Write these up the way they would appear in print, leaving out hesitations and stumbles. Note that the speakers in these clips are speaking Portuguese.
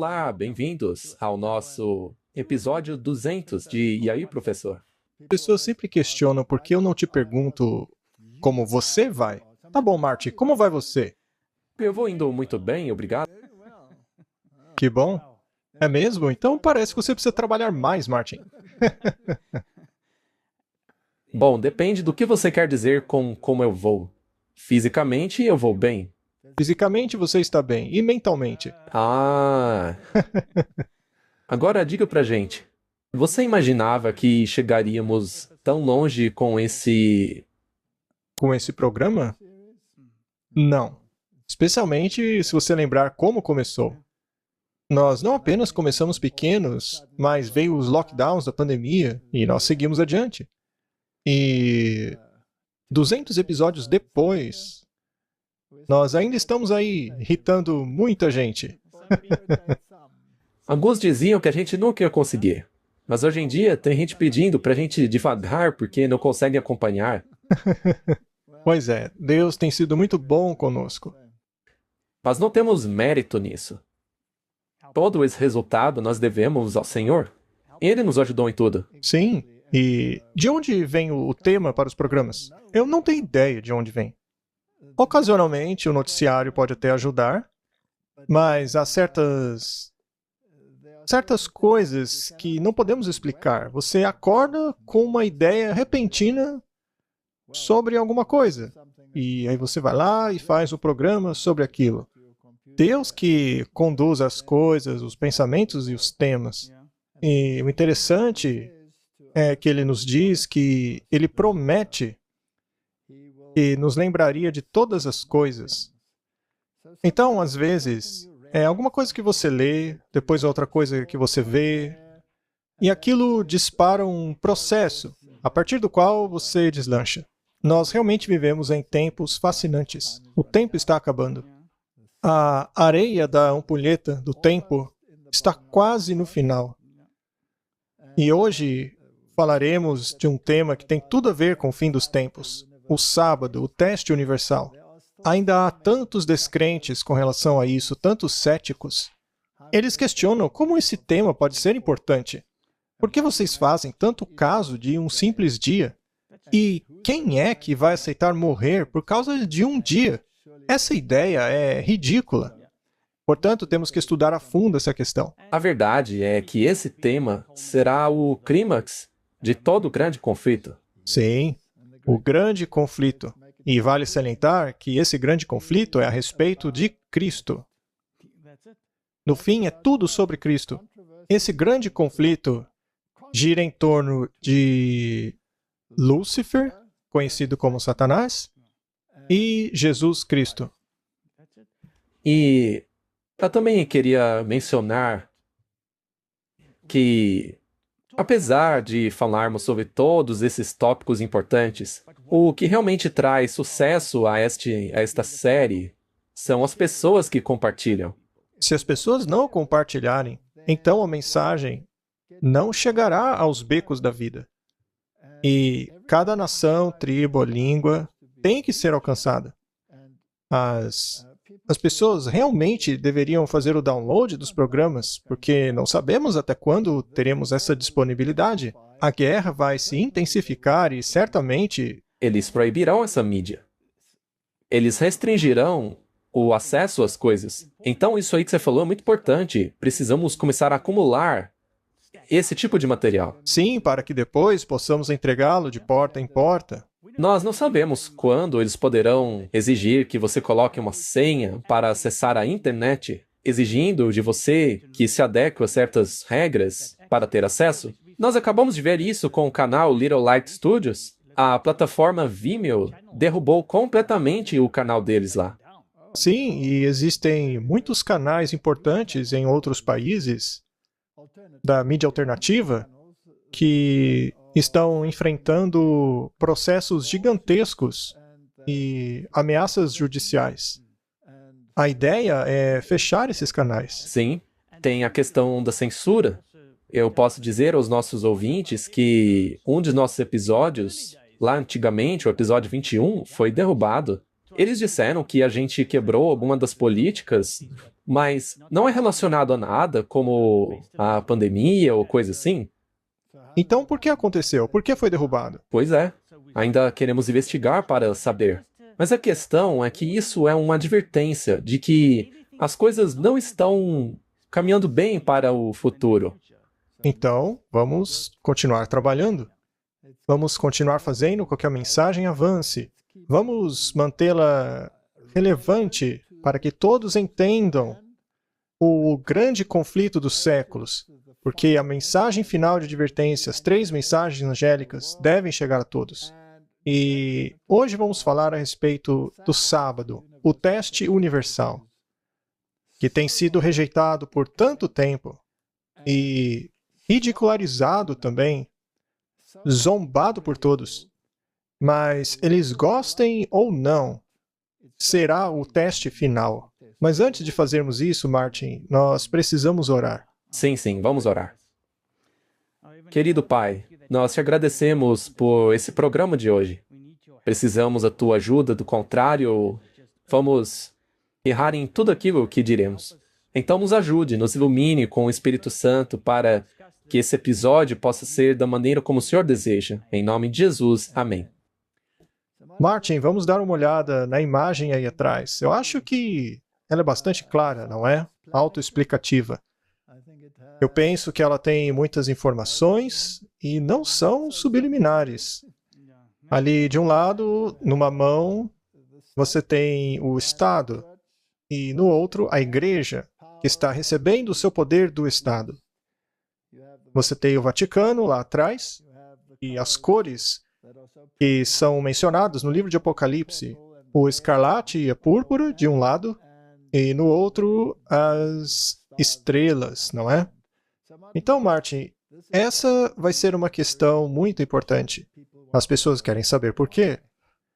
Olá, bem-vindos ao nosso episódio 200 de E aí, professor? Pessoas sempre questionam por que eu não te pergunto como você vai. Tá bom, Marty, como vai você? Eu vou indo muito bem, obrigado. Que bom. É mesmo? Então parece que você precisa trabalhar mais, Martin. Bom, depende do que você quer dizer com como eu vou. Fisicamente, eu vou bem. Fisicamente você está bem, e mentalmente? Ah, agora diga pra gente. Você imaginava que chegaríamos tão longe com esse... Com esse programa? Não. Especialmente se você lembrar como começou. Nós não apenas começamos pequenos, mas veio os lockdowns da pandemia e nós seguimos adiante. E 200 episódios depois, nós ainda estamos aí irritando muita gente. Alguns diziam que a gente nunca ia conseguir. Mas hoje em dia tem gente pedindo pra gente devagar porque não consegue acompanhar. Pois é, Deus tem sido muito bom conosco. Mas não temos mérito nisso. Todo esse resultado nós devemos ao Senhor. Ele nos ajudou em tudo. Sim, e de onde vem o tema para os programas? Eu não tenho ideia de onde vem. Ocasionalmente, o noticiário pode até ajudar, mas há certas coisas que não podemos explicar. Você acorda com uma ideia repentina sobre alguma coisa, e aí você vai lá e faz um programa sobre aquilo. Deus que conduz as coisas, os pensamentos e os temas. E o interessante é que ele nos diz que ele promete que nos lembraria de todas as coisas. Então, às vezes, é alguma coisa que você lê, depois outra coisa que você vê, e aquilo dispara um processo, a partir do qual você deslancha. Nós realmente vivemos em tempos fascinantes. O tempo está acabando. A areia da ampulheta do tempo está quase no final. E hoje falaremos de um tema que tem tudo a ver com o fim dos tempos, o sábado, o teste universal. Ainda há tantos descrentes com relação a isso, tantos céticos. Eles questionam como esse tema pode ser importante. Por que vocês fazem tanto caso de um simples dia? E quem é que vai aceitar morrer por causa de um dia? Essa ideia é ridícula. Portanto, temos que estudar a fundo essa questão. A verdade é que esse tema será o clímax de todo o grande conflito. Sim, o grande conflito. E vale salientar que esse grande conflito é a respeito de Cristo. No fim, é tudo sobre Cristo. Esse grande conflito gira em torno de Lúcifer, conhecido como Satanás, e Jesus Cristo. E eu também queria mencionar que, apesar de falarmos sobre todos esses tópicos importantes, o que realmente traz sucesso a esta série são as pessoas que compartilham. Se as pessoas não compartilharem, então a mensagem não chegará aos becos da vida. E cada nação, tribo, língua tem que ser alcançada. As pessoas realmente deveriam fazer o download dos programas, porque não sabemos até quando teremos essa disponibilidade. A guerra vai se intensificar e certamente... Eles proibirão essa mídia. Eles restringirão o acesso às coisas. Então, isso aí que você falou é muito importante. Precisamos começar a acumular esse tipo de material. Sim, para que depois possamos entregá-lo de porta em porta. Nós não sabemos quando eles poderão exigir que você coloque uma senha para acessar a internet, exigindo de você que se adeque a certas regras para ter acesso. Nós acabamos de ver isso com o canal Little Light Studios. A plataforma Vimeo derrubou completamente o canal deles lá. Sim, e existem muitos canais importantes em outros países da mídia alternativa que estão enfrentando processos gigantescos e ameaças judiciais. A ideia é fechar esses canais. Sim, tem a questão da censura. Eu posso dizer aos nossos ouvintes que um dos nossos episódios, lá antigamente, o episódio 21, foi derrubado. Eles disseram que a gente quebrou alguma das políticas Mas não é relacionado a nada, como a pandemia ou coisa assim? Então, por que aconteceu? Por que foi derrubado? Pois é, ainda queremos investigar para saber. Mas a questão é que isso é uma advertência de que as coisas não estão caminhando bem para o futuro. Então, vamos continuar trabalhando. Vamos continuar fazendo com que a mensagem avance. Vamos mantê-la relevante para que todos entendam o grande conflito dos séculos, porque a mensagem final de advertência, as 3 mensagens angélicas, devem chegar a todos. E hoje vamos falar a respeito do sábado, o teste universal, que tem sido rejeitado por tanto tempo e ridicularizado também, zombado por todos. Mas eles gostem ou não, será o teste final. Mas antes de fazermos isso, Martin, nós precisamos orar. Sim, sim, vamos orar. Querido Pai, nós te agradecemos por esse programa de hoje. Precisamos da tua ajuda, do contrário, vamos errar em tudo aquilo que diremos. Então nos ajude, nos ilumine com o Espírito Santo para que esse episódio possa ser da maneira como o Senhor deseja. Em nome de Jesus, amém. Martin, vamos dar uma olhada na imagem aí atrás. Eu acho que ela é bastante clara, não é? Autoexplicativa. Eu penso que ela tem muitas informações e não são subliminares. Ali de um lado, numa mão, você tem o Estado e no outro, a Igreja, que está recebendo o seu poder do Estado. Você tem o Vaticano lá atrás e as cores que são mencionadas no livro de Apocalipse. O escarlate e a púrpura de um lado e no outro as estrelas, não é? Então, Martin, essa vai ser uma questão muito importante. As pessoas querem saber por quê.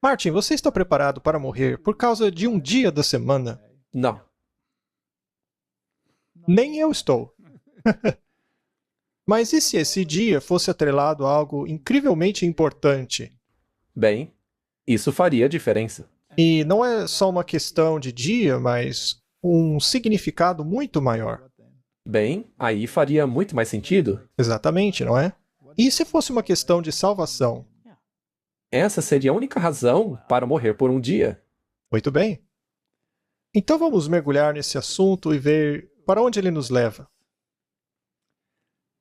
Martin, você está preparado para morrer por causa de um dia da semana? Não. Nem eu estou. Mas e se esse dia fosse atrelado a algo incrivelmente importante? Bem, isso faria diferença. E não é só uma questão de dia, mas um significado muito maior. Bem, aí faria muito mais sentido. Exatamente, não é? E se fosse uma questão de salvação? Essa seria a única razão para morrer por um dia. Muito bem. Então vamos mergulhar nesse assunto e ver para onde ele nos leva.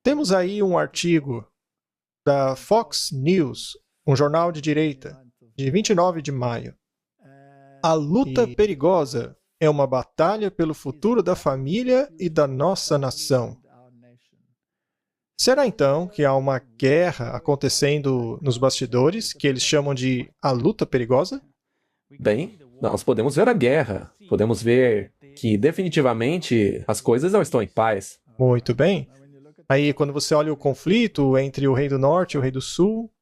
Temos aí um artigo da Fox News, um jornal de direita, de 29 de maio. A luta perigosa é uma batalha pelo futuro da família e da nossa nação. Será então que há uma guerra acontecendo nos bastidores, que eles chamam de a luta perigosa? Bem, nós podemos ver a guerra. Podemos ver que definitivamente as coisas não estão em paz. Muito bem. Aí, quando você olha o conflito entre o rei do norte e o rei do sul,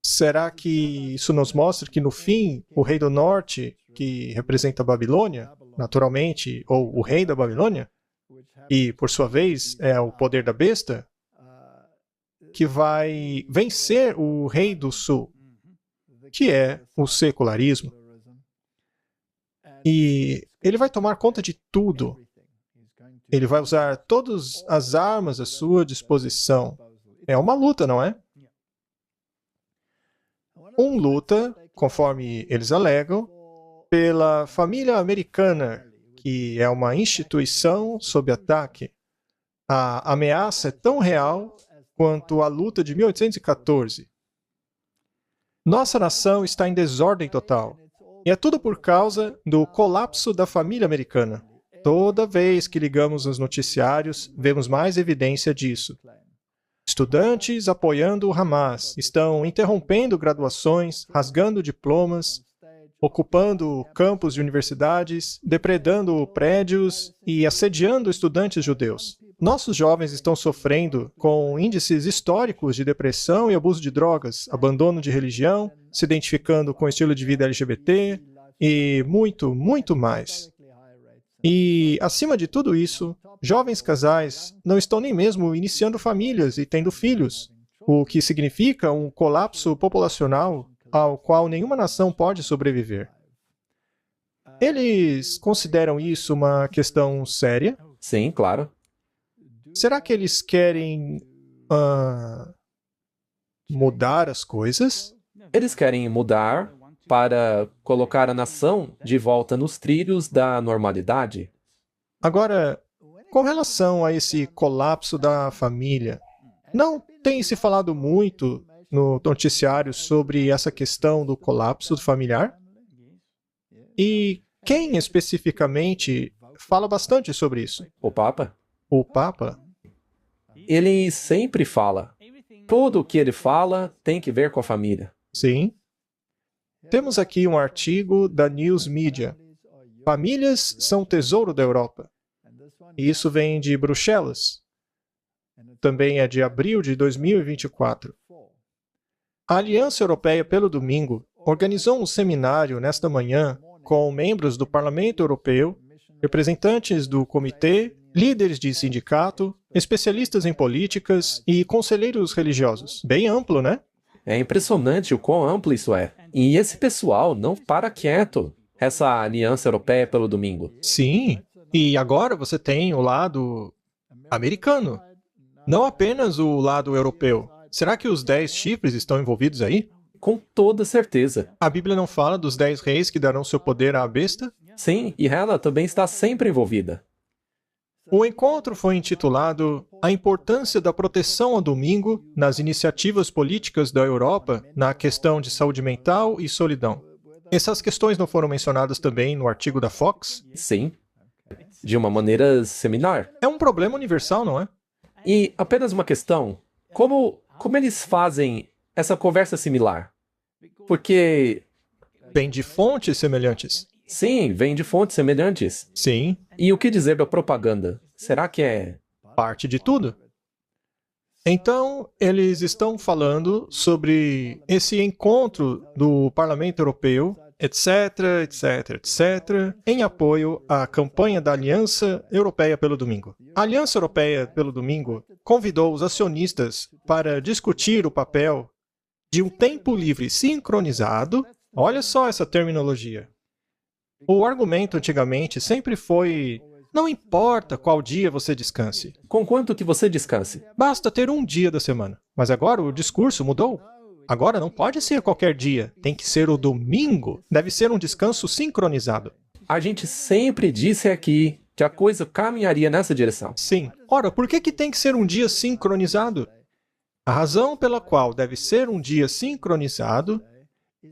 será que isso nos mostra que, no fim, o rei do norte, que representa a Babilônia, naturalmente, ou o rei da Babilônia, e, por sua vez, é o poder da besta, que vai vencer o rei do sul, que é o secularismo. E ele vai tomar conta de tudo. Ele vai usar todas as armas à sua disposição. É uma luta, não é? Uma luta, conforme eles alegam, pela família americana, que é uma instituição sob ataque. A ameaça é tão real quanto a luta de 1814. Nossa nação está em desordem total. E é tudo por causa do colapso da família americana. Toda vez que ligamos os noticiários, vemos mais evidência disso. Estudantes apoiando o Hamas estão interrompendo graduações, rasgando diplomas, ocupando campos de universidades, depredando prédios e assediando estudantes judeus. Nossos jovens estão sofrendo com índices históricos de depressão e abuso de drogas, abandono de religião, se identificando com o estilo de vida LGBT e muito, muito mais. E, acima de tudo isso, jovens casais não estão nem mesmo iniciando famílias e tendo filhos, o que significa um colapso populacional ao qual nenhuma nação pode sobreviver. Eles consideram isso uma questão séria? Sim, claro. Será que eles querem mudar as coisas? Eles querem mudar para colocar a nação de volta nos trilhos da normalidade. Agora, com relação a esse colapso da família, não tem se falado muito no noticiário sobre essa questão do colapso familiar? E quem especificamente fala bastante sobre isso? O Papa, O Papa? ele sempre fala. Tudo o que ele fala tem que ver com a família. Sim. Temos aqui um artigo da News Media. Famílias são o tesouro da Europa. E isso vem de Bruxelas. Também é de abril de 2024. A Aliança Europeia pelo Domingo organizou um seminário nesta manhã com membros do Parlamento Europeu, representantes do comitê, líderes de sindicato, especialistas em políticas e conselheiros religiosos. Bem amplo, né? É impressionante o quão amplo isso é. E esse pessoal não para quieto. Essa Aliança Europeia pelo Domingo. Sim. E agora você tem o lado americano, não apenas o lado europeu. Será que os 10 chifres estão envolvidos aí? Com toda certeza. A Bíblia não fala dos 10 reis que darão seu poder à besta? Sim, e ela também está sempre envolvida. O encontro foi intitulado A Importância da Proteção ao Domingo nas Iniciativas Políticas da Europa na Questão de Saúde Mental e Solidão. Essas questões não foram mencionadas também no artigo da Fox? Sim. De uma maneira similar. É um problema universal, não é? E apenas uma questão. Como eles fazem essa conversa similar? Porque, Vem de fontes semelhantes. sim, vem de fontes semelhantes. Sim, E o que dizer da propaganda? Será que é... parte de tudo. Então, eles estão falando sobre esse encontro do Parlamento Europeu, etc, etc, etc, em apoio à campanha da Aliança Europeia pelo Domingo. A Aliança Europeia pelo Domingo convidou os acionistas para discutir o papel de um tempo livre sincronizado. Olha só essa terminologia. O argumento antigamente sempre foi: não importa qual dia você descanse, Conquanto que você descanse. basta ter um dia da semana. Mas agora o discurso mudou. Agora não pode ser qualquer dia, tem que ser o domingo. Deve ser um descanso sincronizado. A gente sempre disse aqui que a coisa caminharia nessa direção. Sim. Ora, por que tem que ser um dia sincronizado? A razão pela qual deve ser um dia sincronizado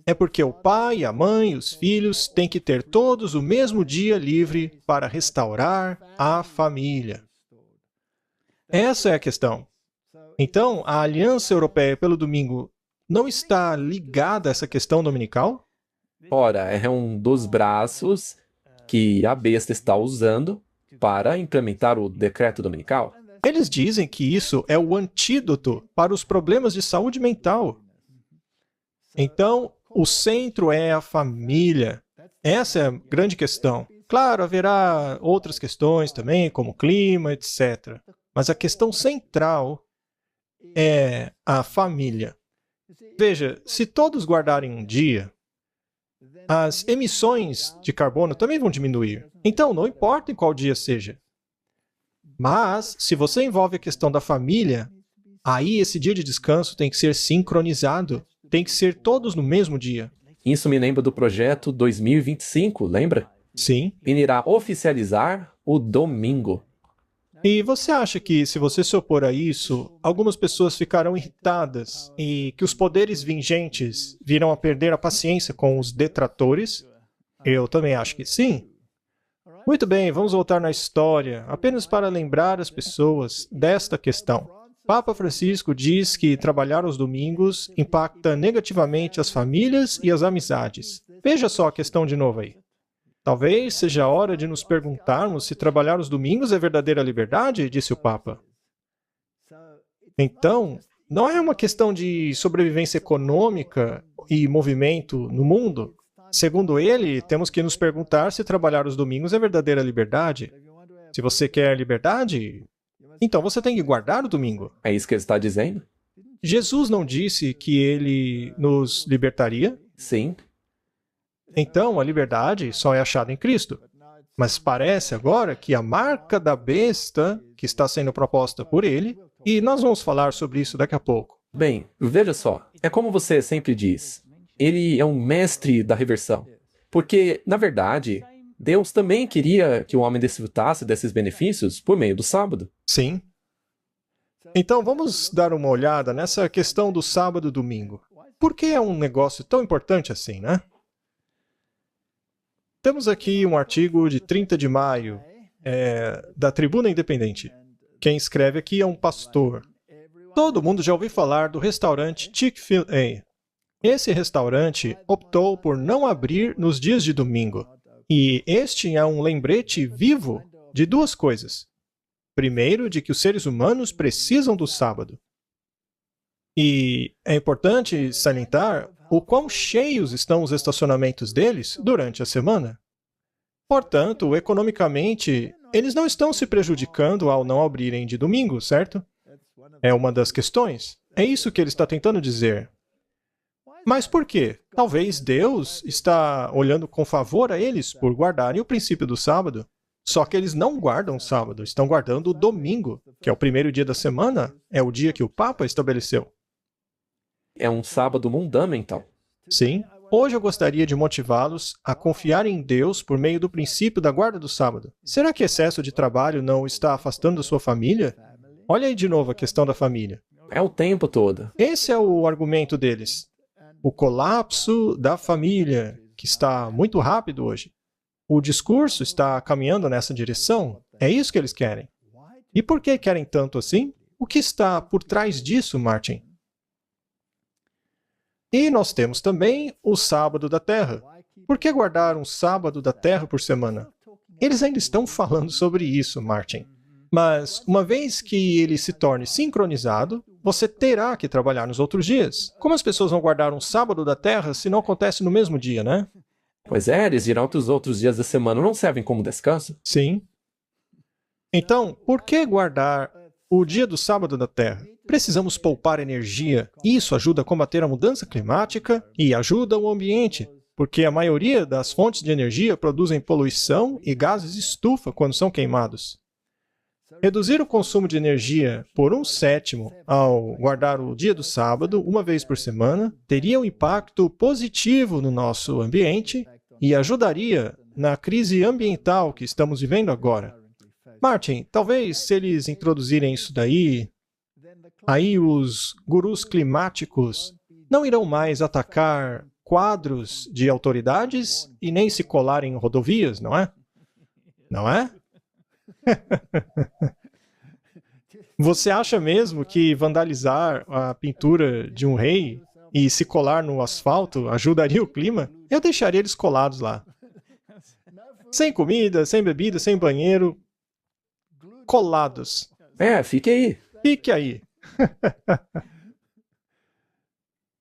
é porque o pai, a mãe e os filhos têm que ter todos o mesmo dia livre para restaurar a família. Essa é a questão. Então, a Aliança Europeia pelo Domingo não está ligada a essa questão dominical? Ora, é um dos braços que a besta está usando para implementar o decreto dominical. Eles dizem que isso é o antídoto para os problemas de saúde mental. Então, o centro é a família. Essa é a grande questão. Claro, haverá outras questões também, como clima, etc. Mas a questão central é a família. Veja, se todos guardarem um dia, as emissões de carbono também vão diminuir. Então, não importa em qual dia seja. Mas, se você envolve a questão da família, aí esse dia de descanso tem que ser sincronizado. Tem que ser todos no mesmo dia. Isso me lembra do projeto 2025, lembra? Sim. Ele irá oficializar o domingo. E você acha que, se você se opor a isso, algumas pessoas ficarão irritadas e que os poderes vigentes virão a perder a paciência com os detratores? Eu também acho que sim. Muito bem, vamos voltar na história, apenas para lembrar as pessoas desta questão. Papa Francisco diz que trabalhar aos domingos impacta negativamente as famílias e as amizades. Veja só a questão de novo aí. Talvez seja a hora de nos perguntarmos se trabalhar os domingos é verdadeira liberdade, disse o Papa. Então, não é uma questão de sobrevivência econômica e movimento no mundo. Segundo ele, temos que nos perguntar se trabalhar os domingos é verdadeira liberdade. Se você quer liberdade, então você tem que guardar o domingo. É isso que ele está dizendo? Jesus não disse que ele nos libertaria? Sim. Então, a liberdade só é achada em Cristo. Mas parece agora que a marca da besta, que está sendo proposta por ele, e nós vamos falar sobre isso daqui a pouco. Bem, veja só, é como você sempre diz, ele é um mestre da reversão. Porque, na verdade, Deus também queria que o homem desfrutasse desses benefícios por meio do sábado. Sim. Então, vamos dar uma olhada nessa questão do sábado e domingo. Por que é um negócio tão importante assim, né? Temos aqui um artigo de 30 de maio, da Tribuna Independente. Quem escreve aqui é um pastor. Todo mundo já ouviu falar do restaurante Chick-fil-A. Esse restaurante optou por não abrir nos dias de domingo. E este é um lembrete vivo de duas coisas. Primeiro, de que os seres humanos precisam do sábado. E é importante salientar o quão cheios estão os estacionamentos deles durante a semana. Portanto, economicamente, eles não estão se prejudicando ao não abrirem de domingo, certo? É uma das questões. É isso que ele está tentando dizer. Mas por quê? Talvez Deus está olhando com favor a eles por guardarem o princípio do sábado. Só que eles não guardam o sábado, estão guardando o domingo, que é o primeiro dia da semana, é o dia que o Papa estabeleceu. É um sábado mundano, então. Sim. Hoje eu gostaria de motivá-los a confiar em Deus por meio do princípio da guarda do sábado. Será que excesso de trabalho não está afastando a sua família? Olha aí de novo a questão da família. É o tempo todo. Esse é o argumento deles. O colapso da família, que está muito rápido hoje. O discurso está caminhando nessa direção. É isso que eles querem. E por que querem tanto assim? O que está por trás disso, Martin? E nós temos também o sábado da terra. Por que guardar um sábado da terra por semana? Eles ainda estão falando sobre isso, Martin. Mas, uma vez que ele se torne sincronizado, você terá que trabalhar nos outros dias. Como as pessoas vão guardar um sábado da terra se não acontece no mesmo dia, né? Pois é, eles dirão que os outros dias da semana não servem como descanso. Sim. Então, por que guardar o dia do sábado da terra? Precisamos poupar energia. Isso ajuda a combater a mudança climática e ajuda o ambiente, porque a maioria das fontes de energia produzem poluição e gases estufa quando são queimados. Reduzir o consumo de energia por 1/7 ao guardar o dia do sábado, uma vez por semana, teria um impacto positivo no nosso ambiente e ajudaria na crise ambiental que estamos vivendo agora. Martin, talvez se eles introduzirem isso daí, aí os gurus climáticos não irão mais atacar quadros de autoridades e nem se colar em rodovias, não é? Não é? Você acha mesmo que vandalizar a pintura de um rei e se colar no asfalto ajudaria o clima? Eu deixaria eles colados lá. Sem comida, sem bebida, sem banheiro. Colados. Fique aí. Fique aí.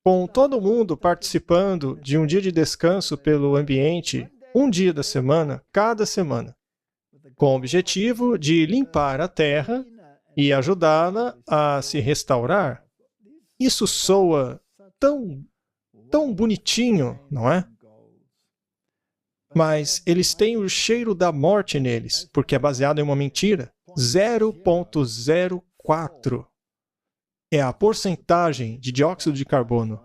Com todo mundo participando de um dia de descanso pelo ambiente, um dia da semana, cada semana, com o objetivo de limpar a terra e ajudá-la a se restaurar. Isso soa tão bonitinho, não é? Mas eles têm o cheiro da morte neles, porque é baseado em uma mentira. 0,04 é a porcentagem de dióxido de carbono.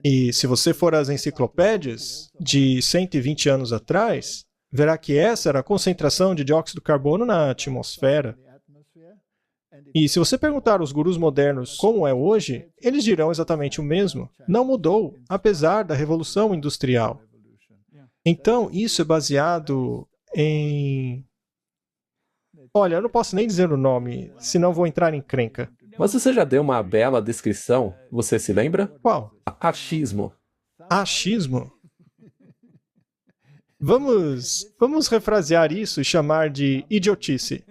E se você for às enciclopédias de 120 anos atrás, verá que essa era a concentração de dióxido de carbono na atmosfera. E se você perguntar aos gurus modernos como é hoje, eles dirão exatamente o mesmo. Não mudou, apesar da Revolução Industrial. Então, isso é baseado em... Olha, eu não posso nem dizer o nome, senão vou entrar em encrenca. Mas você já deu uma bela descrição, você se lembra? Qual? Achismo. Achismo? Vamos refrasear isso e chamar de idiotice.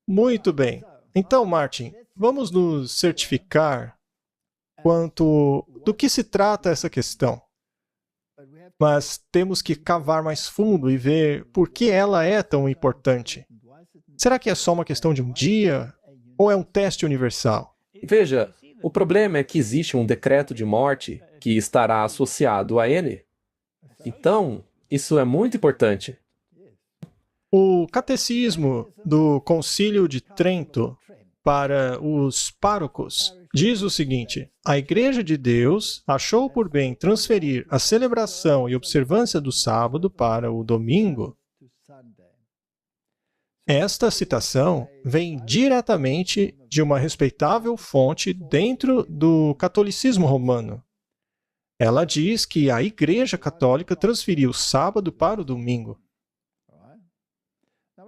Muito bem. Então, Martin, vamos nos certificar quanto do que se trata essa questão. Mas temos que cavar mais fundo e ver por que ela é tão importante. Será que é só uma questão de um dia? Ou é um teste universal? Veja, O problema é que existe um decreto de morte que estará associado a ele. Então, isso é muito importante. O Catecismo do Concílio de Trento para os párocos diz o seguinte: a Igreja de Deus achou por bem transferir a celebração e observância do sábado para o domingo. Esta citação vem diretamente de uma respeitável fonte dentro do catolicismo romano. Ela diz que a Igreja Católica transferiu o sábado para o domingo.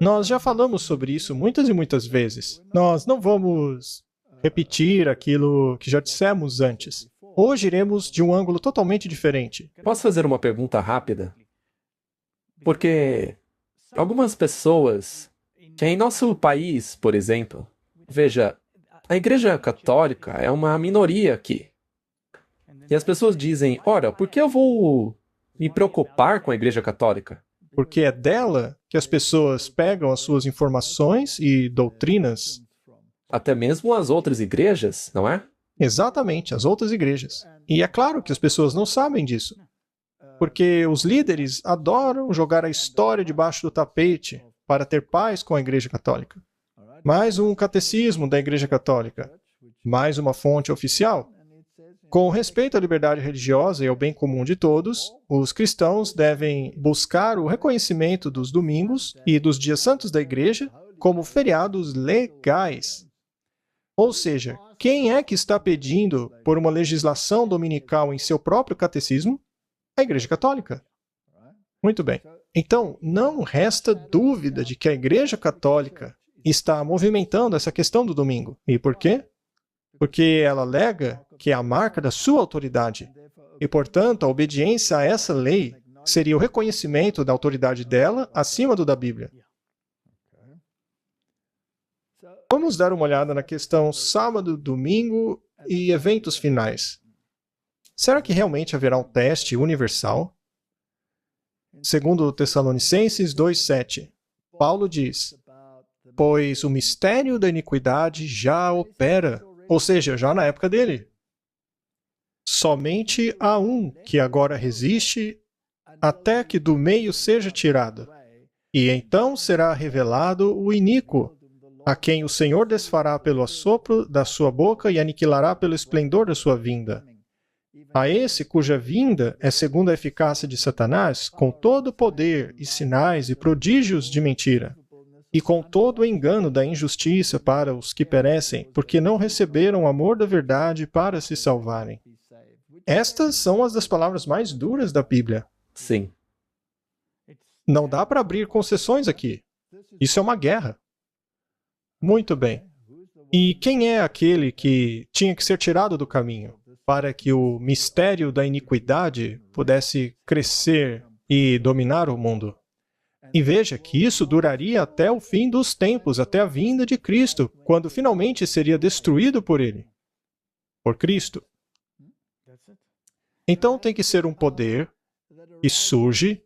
Nós já falamos sobre isso muitas e muitas vezes. Nós não vamos repetir aquilo que já dissemos antes. Hoje iremos de um ângulo totalmente diferente. Posso fazer uma pergunta rápida? Porque algumas pessoas, que em nosso país, por exemplo, veja, a Igreja Católica é uma minoria aqui. E as pessoas dizem, ora, por que eu vou me preocupar com a Igreja Católica? Porque é dela que as pessoas pegam as suas informações e doutrinas. Até mesmo as outras igrejas, não é? Exatamente, as outras igrejas. E é claro que as pessoas não sabem disso. Porque os líderes adoram jogar a história debaixo do tapete para ter paz com a Igreja Católica. Mais um catecismo da Igreja Católica. Mais uma fonte oficial. Com respeito à liberdade religiosa e ao bem comum de todos, os cristãos devem buscar o reconhecimento dos domingos e dos dias santos da Igreja como feriados legais. Ou seja, quem é que está pedindo por uma legislação dominical em seu próprio catecismo? A Igreja Católica. Muito bem. Então, não resta dúvida de que a Igreja Católica está movimentando essa questão do domingo. E por quê? Porque ela alega que é a marca da sua autoridade. E, portanto, a obediência a essa lei seria o reconhecimento da autoridade dela acima do da Bíblia. Vamos dar uma olhada na questão sábado, domingo e eventos finais. Será que realmente haverá um teste universal? Segundo Tessalonicenses 2:7, Paulo diz: pois o mistério da iniquidade já opera, ou seja, já na época dele. Somente há um que agora resiste até que do meio seja tirado. E então será revelado o iníquo, a quem o Senhor desfará pelo assopro da sua boca e aniquilará pelo esplendor da sua vinda. A esse cuja vinda é segundo a eficácia de Satanás, com todo o poder e sinais e prodígios de mentira, e com todo o engano da injustiça para os que perecem, porque não receberam o amor da verdade para se salvarem. Estas são as das palavras mais duras da Bíblia. Sim. Não dá para abrir concessões aqui. Isso é uma guerra. Muito bem. E quem é aquele que tinha que ser tirado do caminho para que o mistério da iniquidade pudesse crescer e dominar o mundo? E veja que isso duraria até o fim dos tempos, até a vinda de Cristo, quando finalmente seria destruído por ele, por Cristo. Então tem que ser um poder que surge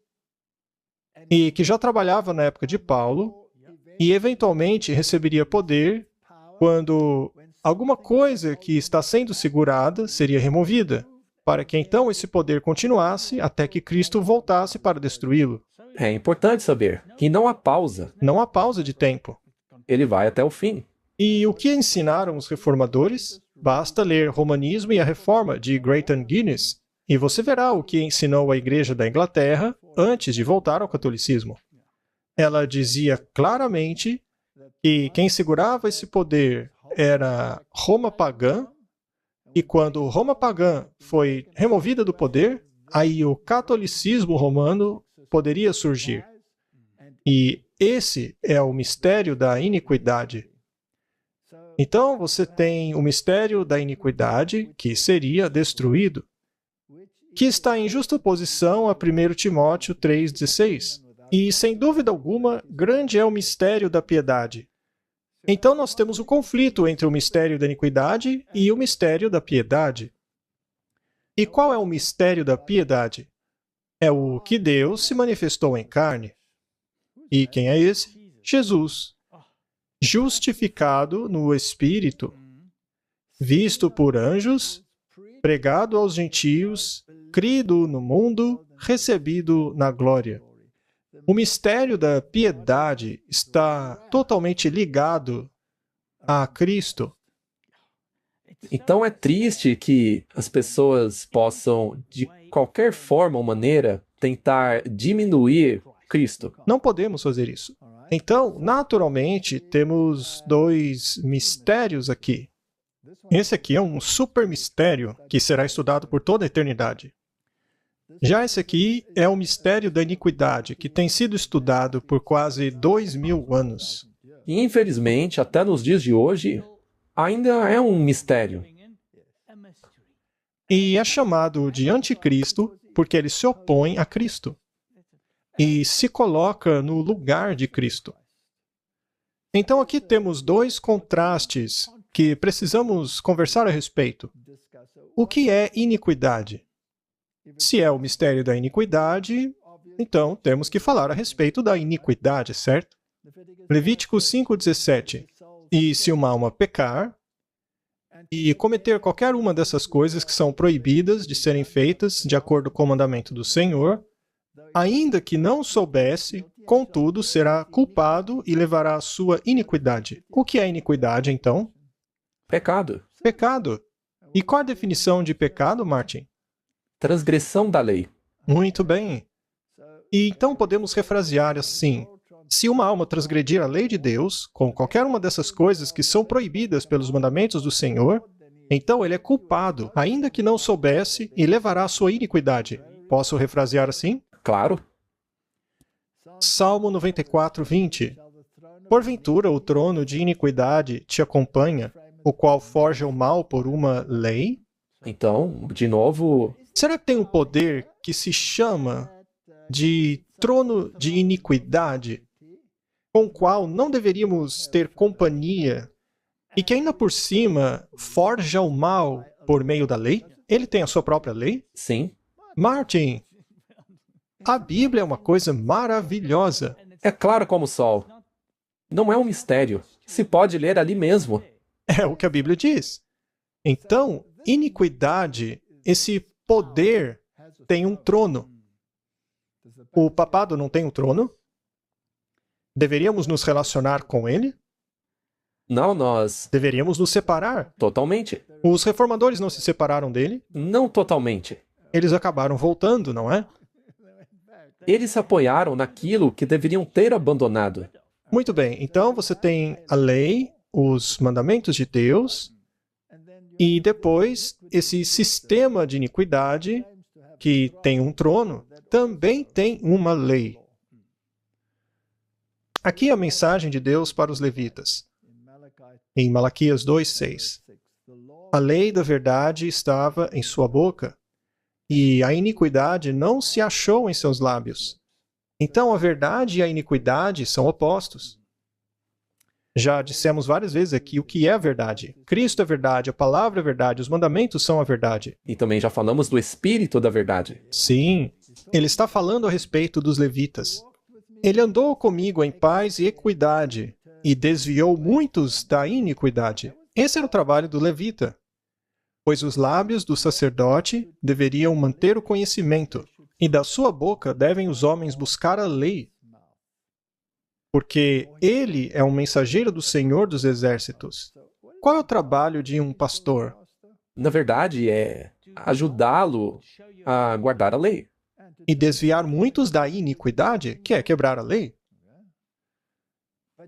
e que já trabalhava na época de Paulo e eventualmente receberia poder quando alguma coisa que está sendo segurada seria removida, para que então esse poder continuasse até que Cristo voltasse para destruí-lo. É importante saber que não há pausa. Não há pausa de tempo. Ele vai até o fim. E o que ensinaram os reformadores? Basta ler Romanismo e a Reforma, de Grayton Guinness, e você verá o que ensinou a Igreja da Inglaterra antes de voltar ao catolicismo. Ela dizia claramente que quem segurava esse poder era Roma pagã, e quando Roma pagã foi removida do poder, aí o catolicismo romano poderia surgir. E esse é o mistério da iniquidade. Então você tem o mistério da iniquidade, que seria destruído, que está em justa oposição a 1 Timóteo 3,16. E, sem dúvida alguma, grande é o mistério da piedade. Então nós temos o conflito entre o mistério da iniquidade e o mistério da piedade. E qual é o mistério da piedade? É o que Deus se manifestou em carne. E quem é esse? Jesus. Justificado no Espírito. visto por anjos, pregado aos gentios, crido no mundo, recebido na glória. O mistério da piedade está totalmente ligado a Cristo. Então é triste que as pessoas possam, de qualquer forma ou maneira, tentar diminuir Cristo. Não podemos fazer isso. Então, naturalmente, temos dois mistérios aqui. Esse aqui é um super mistério que será estudado por toda a eternidade. Já esse aqui é o mistério da iniquidade, que tem sido estudado por quase 2000 anos. E infelizmente, até nos dias de hoje, ainda é um mistério. E é chamado de anticristo porque ele se opõe a Cristo e se coloca no lugar de Cristo. Então aqui temos dois contrastes que precisamos conversar a respeito. O que é iniquidade? Se é o mistério da iniquidade, então temos que falar a respeito da iniquidade, certo? Levítico 5,17. E se uma alma pecar e cometer qualquer uma dessas coisas que são proibidas de serem feitas de acordo com o mandamento do Senhor, ainda que não soubesse, contudo, será culpado e levará a sua iniquidade. O que é iniquidade, então? Pecado. Pecado. E qual a definição de pecado, Martin? Transgressão da lei. Muito bem. E então podemos refrasear assim: se uma alma transgredir a lei de Deus, com qualquer uma dessas coisas que são proibidas pelos mandamentos do Senhor, então ele é culpado, ainda que não soubesse, e levará a sua iniquidade. Posso refrasear assim? Claro. Salmo 94, 20. Porventura o trono de iniquidade te acompanha, o qual forja o mal por uma lei? Então, de novo, Será que tem um poder que se chama de trono de iniquidade, com o qual não deveríamos ter companhia, e que ainda por cima forja o mal por meio da lei? Ele tem a sua própria lei? sim. Martin, a Bíblia é uma coisa maravilhosa. É claro como o sol. Não é um mistério. Se pode ler ali mesmo. É o que a Bíblia diz. Então, iniquidade, esse poder, tem um trono. O papado não tem um trono? Deveríamos nos relacionar com ele? Não, nós. Deveríamos nos separar. Totalmente. Os reformadores não se separaram dele. Não totalmente. Eles acabaram voltando, não é? Eles se apoiaram naquilo que deveriam ter abandonado. Muito bem, então você tem a lei, os mandamentos de Deus, e depois esse sistema de iniquidade, que tem um trono, também tem uma lei. Aqui é a mensagem de Deus para os levitas, em Malaquias 2:6. A lei da verdade estava em sua boca, e a iniquidade não se achou em seus lábios. Então a verdade e a iniquidade são opostos. Já dissemos várias vezes aqui o que é a verdade. Cristo é verdade, a palavra é verdade, os mandamentos são a verdade. E também já falamos do espírito da verdade. Sim, ele está falando a respeito dos levitas. Ele andou comigo em paz e equidade e desviou muitos da iniquidade. Esse era o trabalho do levita, pois os lábios do sacerdote deveriam manter o conhecimento, e da sua boca devem os homens buscar a lei, porque ele é um mensageiro do Senhor dos Exércitos. Qual é o trabalho de um pastor? Na verdade, é ajudá-lo a guardar a lei. E desviar muitos da iniquidade, que é quebrar a lei?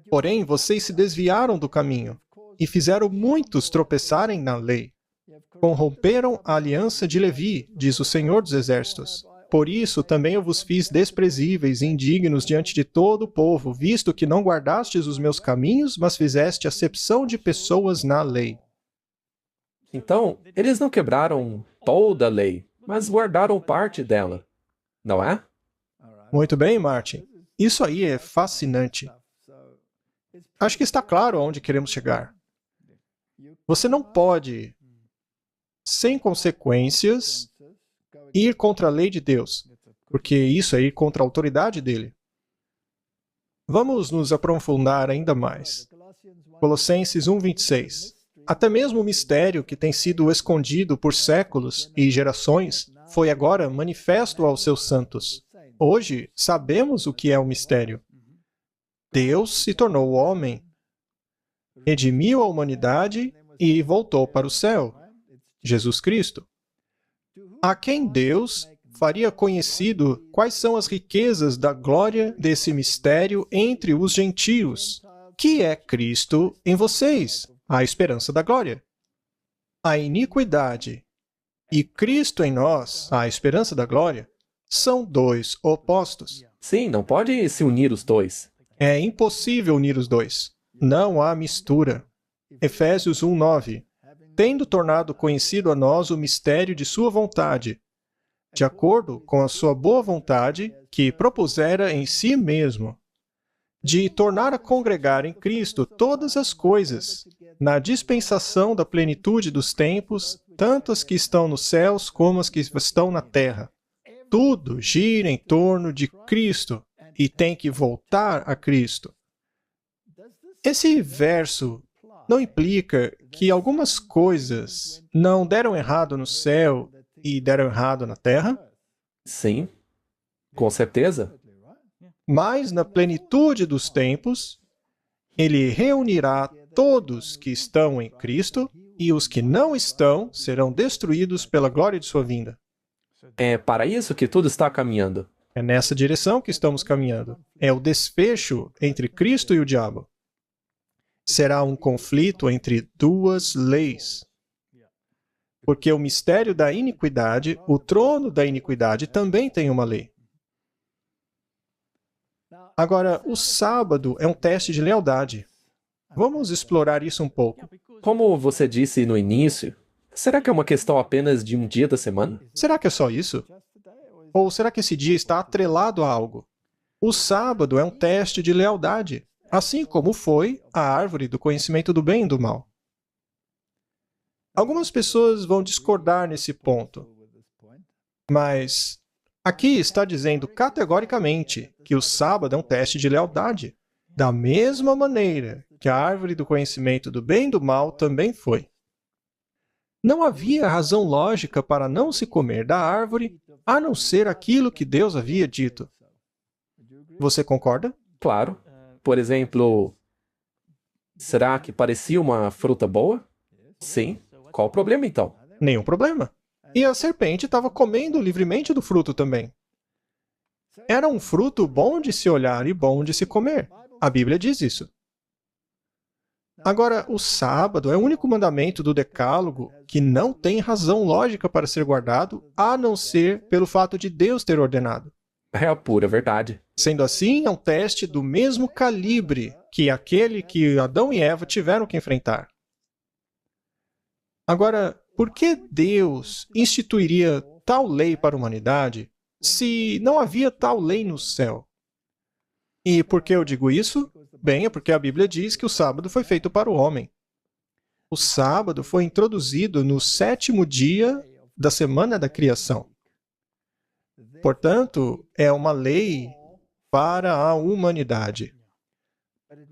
Porém, vocês se desviaram do caminho e fizeram muitos tropeçarem na lei. Corromperam a aliança de Levi, diz o Senhor dos Exércitos. Por isso também eu vos fiz desprezíveis e indignos diante de todo o povo, visto que não guardastes os meus caminhos, mas fizeste acepção de pessoas na lei. Então, eles não quebraram toda a lei, mas guardaram parte dela. Não é? Muito bem, Martin. Isso aí é fascinante. Acho que está claro aonde queremos chegar. Você não pode, sem consequências, ir contra a lei de Deus, porque isso é ir contra a autoridade dele. Vamos nos aprofundar ainda mais. Colossenses 1:26. Até mesmo o mistério que tem sido escondido por séculos e gerações foi agora manifesto aos seus santos. Hoje, sabemos o que é o mistério. Deus se tornou homem, redimiu a humanidade e voltou para o céu. Jesus Cristo. A quem Deus faria conhecido quais são as riquezas da glória desse mistério entre os gentios, que é Cristo em vocês, a esperança da glória. A iniquidade e Cristo em nós, a esperança da glória, são dois opostos. Sim, não pode se unir os dois. É impossível unir os dois. Não há mistura. Efésios 1:9. Tendo tornado conhecido a nós o mistério de sua vontade, de acordo com a sua boa vontade, que propusera em si mesmo, de tornar a congregar em Cristo todas as coisas, na dispensação da plenitude dos tempos, tanto as que estão nos céus como as que estão na terra. Tudo gira em torno de Cristo e tem que voltar a Cristo. Esse verso não implica que algumas coisas não deram errado no céu e deram errado na terra? Sim, com certeza. Mas na plenitude dos tempos, ele reunirá todos que estão em Cristo e os que não estão serão destruídos pela glória de sua vinda. É para isso que tudo está caminhando. É nessa direção que estamos caminhando. É o desfecho entre Cristo e o diabo. Será um conflito entre duas leis. Porque o mistério da iniquidade, o trono da iniquidade, também tem uma lei. Agora, o sábado é um teste de lealdade. Vamos explorar isso um pouco. Como você disse no início, será que é uma questão apenas de um dia da semana? Será que é só isso? Ou será que esse dia está atrelado a algo? O sábado é um teste de lealdade, assim como foi a árvore do conhecimento do bem e do mal. Algumas pessoas vão discordar nesse ponto, mas aqui está dizendo categoricamente que o sábado é um teste de lealdade, da mesma maneira que a árvore do conhecimento do bem e do mal também foi. Não havia razão lógica para não se comer da árvore, a não ser aquilo que Deus havia dito. Você concorda? Claro. Por exemplo, será que parecia uma fruta boa? Sim. Qual o problema então? Nenhum problema. E a serpente estava comendo livremente do fruto também. Era um fruto bom de se olhar e bom de se comer. A Bíblia diz isso. Agora, o sábado é o único mandamento do Decálogo que não tem razão lógica para ser guardado, a não ser pelo fato de Deus ter ordenado. É a pura verdade. Sendo assim, é um teste do mesmo calibre que aquele que Adão e Eva tiveram que enfrentar. Agora, por que Deus instituiria tal lei para a humanidade se não havia tal lei no céu? E por que eu digo isso? Bem, é porque a Bíblia diz que o sábado foi feito para o homem. O sábado foi introduzido no 7º dia da semana da criação. Portanto, é uma lei para a humanidade.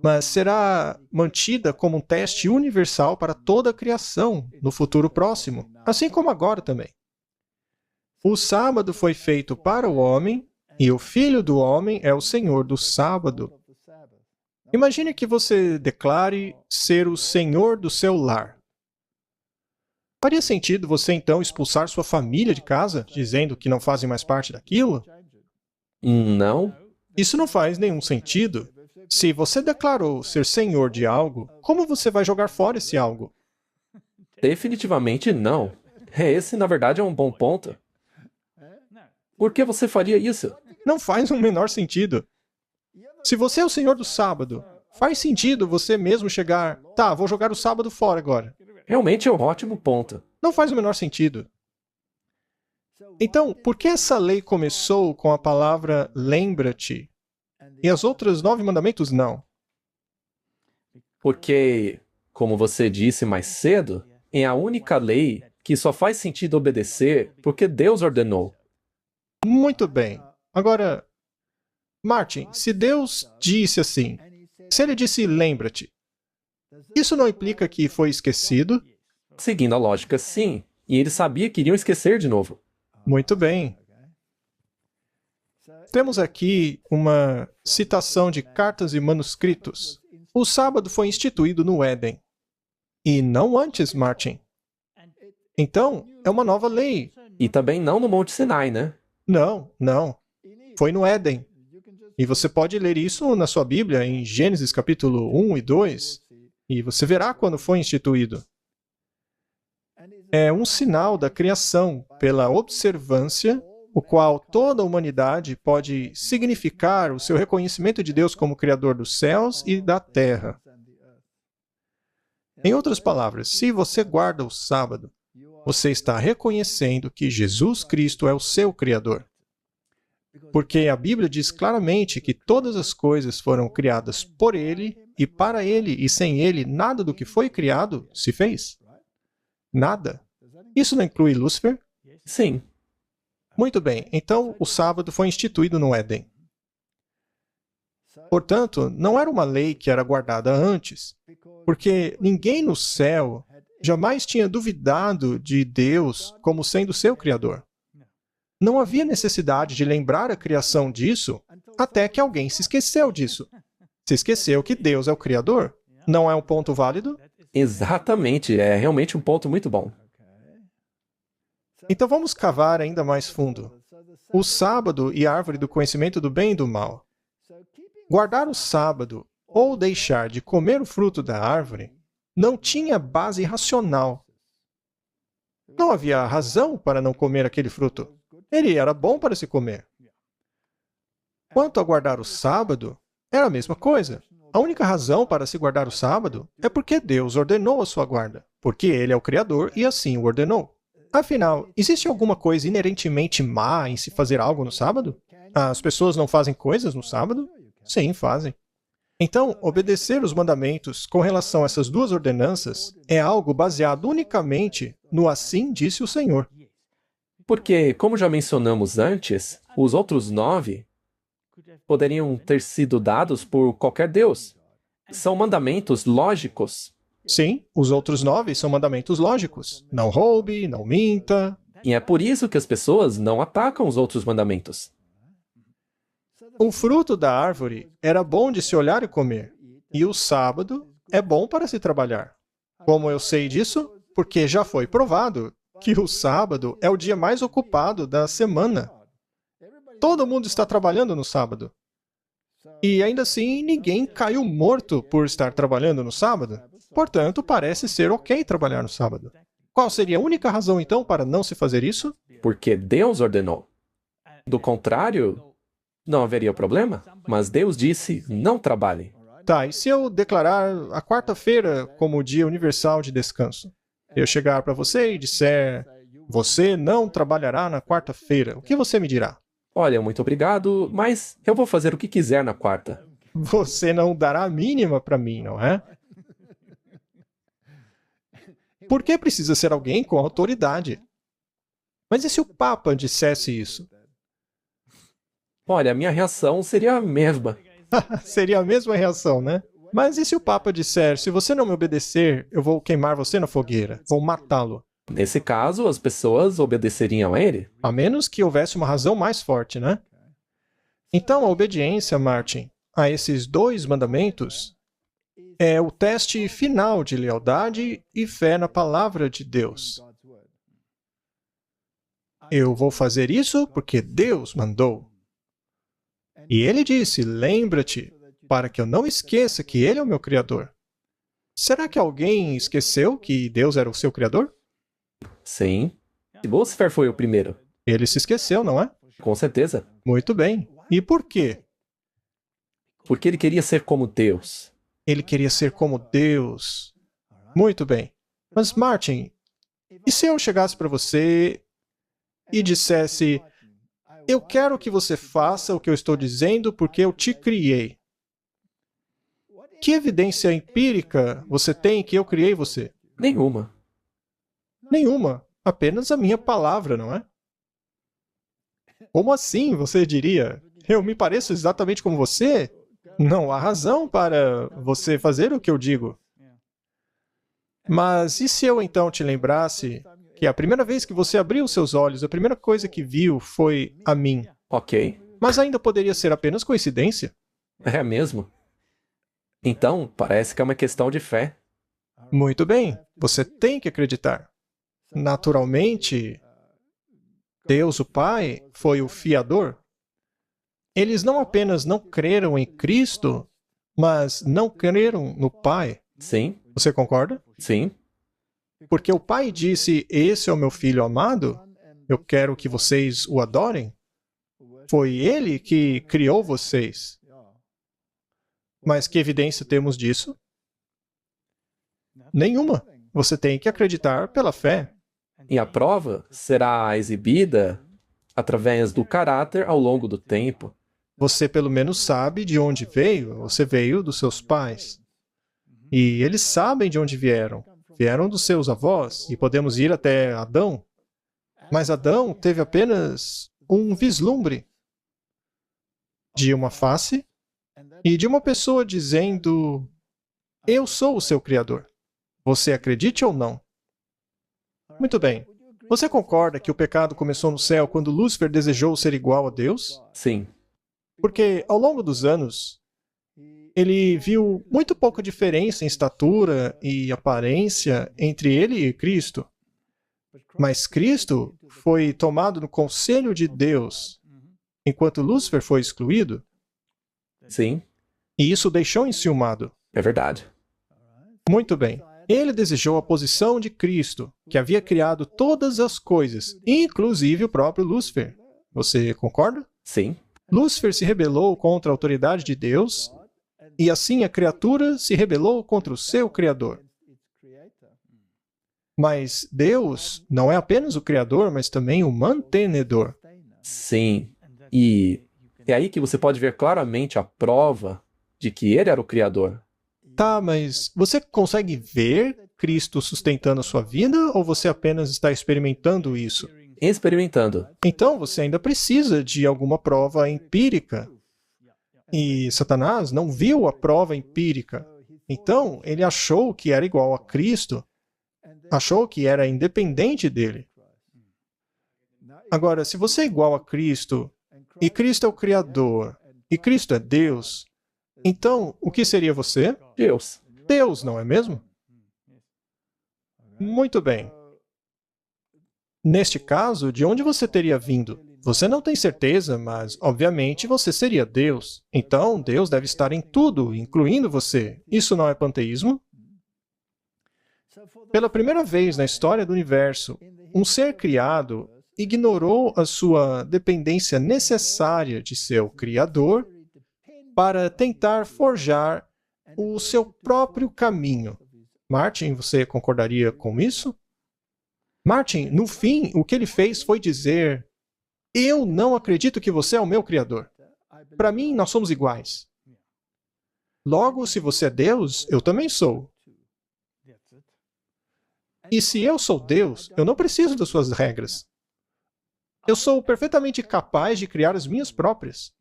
Mas será mantida como um teste universal para toda a criação no futuro próximo, assim como agora também. O sábado foi feito para o homem e o Filho do Homem é o Senhor do sábado. Imagine que você declare ser o Senhor do seu lar. Faria sentido você então expulsar sua família de casa, dizendo que não fazem mais parte daquilo? Não. Isso não faz nenhum sentido. Se você declarou ser senhor de algo, como você vai jogar fora esse algo? Definitivamente não. Esse, na verdade, é um bom ponto. Por que você faria isso? Não faz o menor sentido. Se você é o senhor do sábado, faz sentido você mesmo chegar, tá, vou jogar o sábado fora agora. Realmente é um ótimo ponto. Não faz o menor sentido. Então, por que essa lei começou com a palavra lembra-te? E as outras 9 mandamentos não? Porque, como você disse mais cedo, é a única lei que só faz sentido obedecer porque Deus ordenou. Muito bem. Agora, Martin, se Deus disse assim, se ele disse lembra-te, Isso não implica que foi esquecido? Seguindo a lógica, sim. E ele sabia que iriam esquecer de novo. Muito bem. Temos aqui uma citação de cartas e manuscritos. O sábado foi instituído no Éden. E não antes, Martin. Então, é uma nova lei. E também não no Monte Sinai, né? Não, não. Foi no Éden. E você pode ler isso na sua Bíblia, em Gênesis capítulo 1 e 2, e você verá quando foi instituído. É um sinal da criação pela observância, o qual toda a humanidade pode significar o seu reconhecimento de Deus como Criador dos céus e da terra. Em outras palavras, se você guarda o sábado, você está reconhecendo que Jesus Cristo é o seu Criador. Porque a Bíblia diz claramente que todas as coisas foram criadas por Ele e para Ele, e sem Ele, nada do que foi criado se fez. Nada. Isso não inclui Lúcifer? Sim. Muito bem, então o sábado foi instituído no Éden. Portanto, não era uma lei que era guardada antes, porque ninguém no céu jamais tinha duvidado de Deus como sendo seu Criador. Não havia necessidade de lembrar a criação disso até que alguém se esqueceu disso. Se esqueceu que Deus é o Criador. Não é um ponto válido? Exatamente. É realmente um ponto muito bom. Então vamos cavar ainda mais fundo. O sábado e a árvore do conhecimento do bem e do mal. Guardar o sábado ou deixar de comer o fruto da árvore não tinha base racional. Não havia razão para não comer aquele fruto. Ele era bom para se comer. Quanto a guardar o sábado, era a mesma coisa. A única razão para se guardar o sábado é porque Deus ordenou a sua guarda, porque Ele é o Criador e assim o ordenou. Afinal, existe alguma coisa inerentemente má em se fazer algo no sábado? As pessoas não fazem coisas no sábado? Sim, fazem. Então, obedecer os mandamentos com relação a essas duas ordenanças é algo baseado unicamente no assim disse o Senhor. Porque, como já mencionamos antes, os outros 9 poderiam ter sido dados por qualquer Deus. São mandamentos lógicos. Sim, os outros 9 são mandamentos lógicos. Não roube, não minta. E é por isso que as pessoas não atacam os outros mandamentos. O fruto da árvore era bom de se olhar e comer, e o sábado é bom para se trabalhar. Como eu sei disso? Porque já foi provado que o sábado é o dia mais ocupado da semana. Todo mundo está trabalhando no sábado. E ainda assim, ninguém caiu morto por estar trabalhando no sábado. Portanto, parece ser ok trabalhar no sábado. Qual seria a única razão, então, para não se fazer isso? Porque Deus ordenou. Do contrário, não haveria problema. Mas Deus disse, não trabalhe. Tá, e se eu declarar a quarta-feira como o dia universal de descanso? Eu chegar para você e disser, você não trabalhará na quarta-feira, o que você me dirá? Olha, muito obrigado, mas eu vou fazer o que quiser na quarta. Você não dará a mínima para mim, não é? Por que precisa ser alguém com autoridade? Mas e se o Papa dissesse isso? Olha, a minha reação seria a mesma. Seria a mesma reação, né? Mas e se o Papa disser, se você não me obedecer, eu vou queimar você na fogueira, vou matá-lo? Nesse caso, as pessoas obedeceriam a ele. A menos que houvesse uma razão mais forte, né? Então, a obediência, Martin, a esses dois mandamentos é o teste final de lealdade e fé na palavra de Deus. Eu vou fazer isso porque Deus mandou. E ele disse, lembra-te, para que eu não esqueça que ele é o meu Criador. Será que alguém esqueceu que Deus era o seu Criador? Sim. Lúcifer foi o primeiro. Ele se esqueceu, não é? Com certeza. Muito bem. E por quê? Porque ele queria ser como Deus. Ele queria ser como Deus. Muito bem. Mas, Martin, e se eu chegasse para você e dissesse, eu quero que você faça o que eu estou dizendo porque eu te criei. Que evidência empírica você tem que eu criei você? Nenhuma. Nenhuma. Apenas a minha palavra, não é? Como assim, você diria? Eu me pareço exatamente como você? Não há razão para você fazer o que eu digo. Mas e se eu então te lembrasse que a primeira vez que você abriu seus olhos, a primeira coisa que viu foi a mim? Ok. Mas ainda poderia ser apenas coincidência. É mesmo? Então, parece que é uma questão de fé. Muito bem, você tem que acreditar. Naturalmente, Deus, o Pai, foi o fiador. Eles não apenas não creram em Cristo, mas não creram no Pai. Sim, Você concorda? sim, Porque o Pai disse: "Esse é o meu filho amado, eu quero que vocês o adorem." Foi Ele que criou vocês. Mas que evidência temos disso? Nenhuma. Você tem que acreditar pela fé. e a prova será exibida através do caráter ao longo do tempo. Você pelo menos sabe de onde veio. Você veio dos seus pais. E eles sabem de onde vieram. Vieram dos seus avós. E podemos ir até Adão. Mas Adão teve apenas um vislumbre de uma face e de uma pessoa dizendo: "Eu sou o seu Criador." Você acredite ou não? Muito bem. Você concorda que o pecado começou no céu quando Lúcifer desejou ser igual a Deus? Sim, Porque, ao longo dos anos, ele viu muito pouca diferença em estatura e aparência entre ele e Cristo. Mas Cristo foi tomado no conselho de Deus, enquanto Lúcifer foi excluído, sim, e isso o deixou enciumado. é verdade. Muito bem. Ele desejou a posição de Cristo, que havia criado todas as coisas, inclusive o próprio Lúcifer. Você concorda? Sim, Lúcifer se rebelou contra a autoridade de Deus, e assim a criatura se rebelou contra o seu Criador. Mas Deus não é apenas o Criador, mas também o mantenedor. sim. E é aí que você pode ver claramente a prova de que ele era o Criador. Tá, mas você consegue ver Cristo sustentando a sua vida ou você apenas está experimentando isso? Experimentando. Então você ainda precisa de alguma prova empírica. E Satanás não viu a prova empírica. Então ele achou que era igual a Cristo, achou que era independente dele. Agora, se você é igual a Cristo, e Cristo é o Criador, e Cristo é Deus, então o que seria você? Deus. Deus, não é mesmo? Muito bem. Neste caso, de onde você teria vindo? Você não tem certeza, mas, obviamente, você seria Deus. Então, Deus deve estar em tudo, incluindo você. Isso não é panteísmo? Pela primeira vez na história do universo, um ser criado ignorou a sua dependência necessária de seu Criador para tentar forjar o seu próprio caminho. Martin, você concordaria com isso? Martin, no fim, o que ele fez foi dizer: "Eu não acredito que você é o meu Criador. Para mim, nós somos iguais. Logo, se você é Deus, eu também sou. E se eu sou Deus, eu não preciso das suas regras. Eu sou perfeitamente capaz de criar as minhas próprias.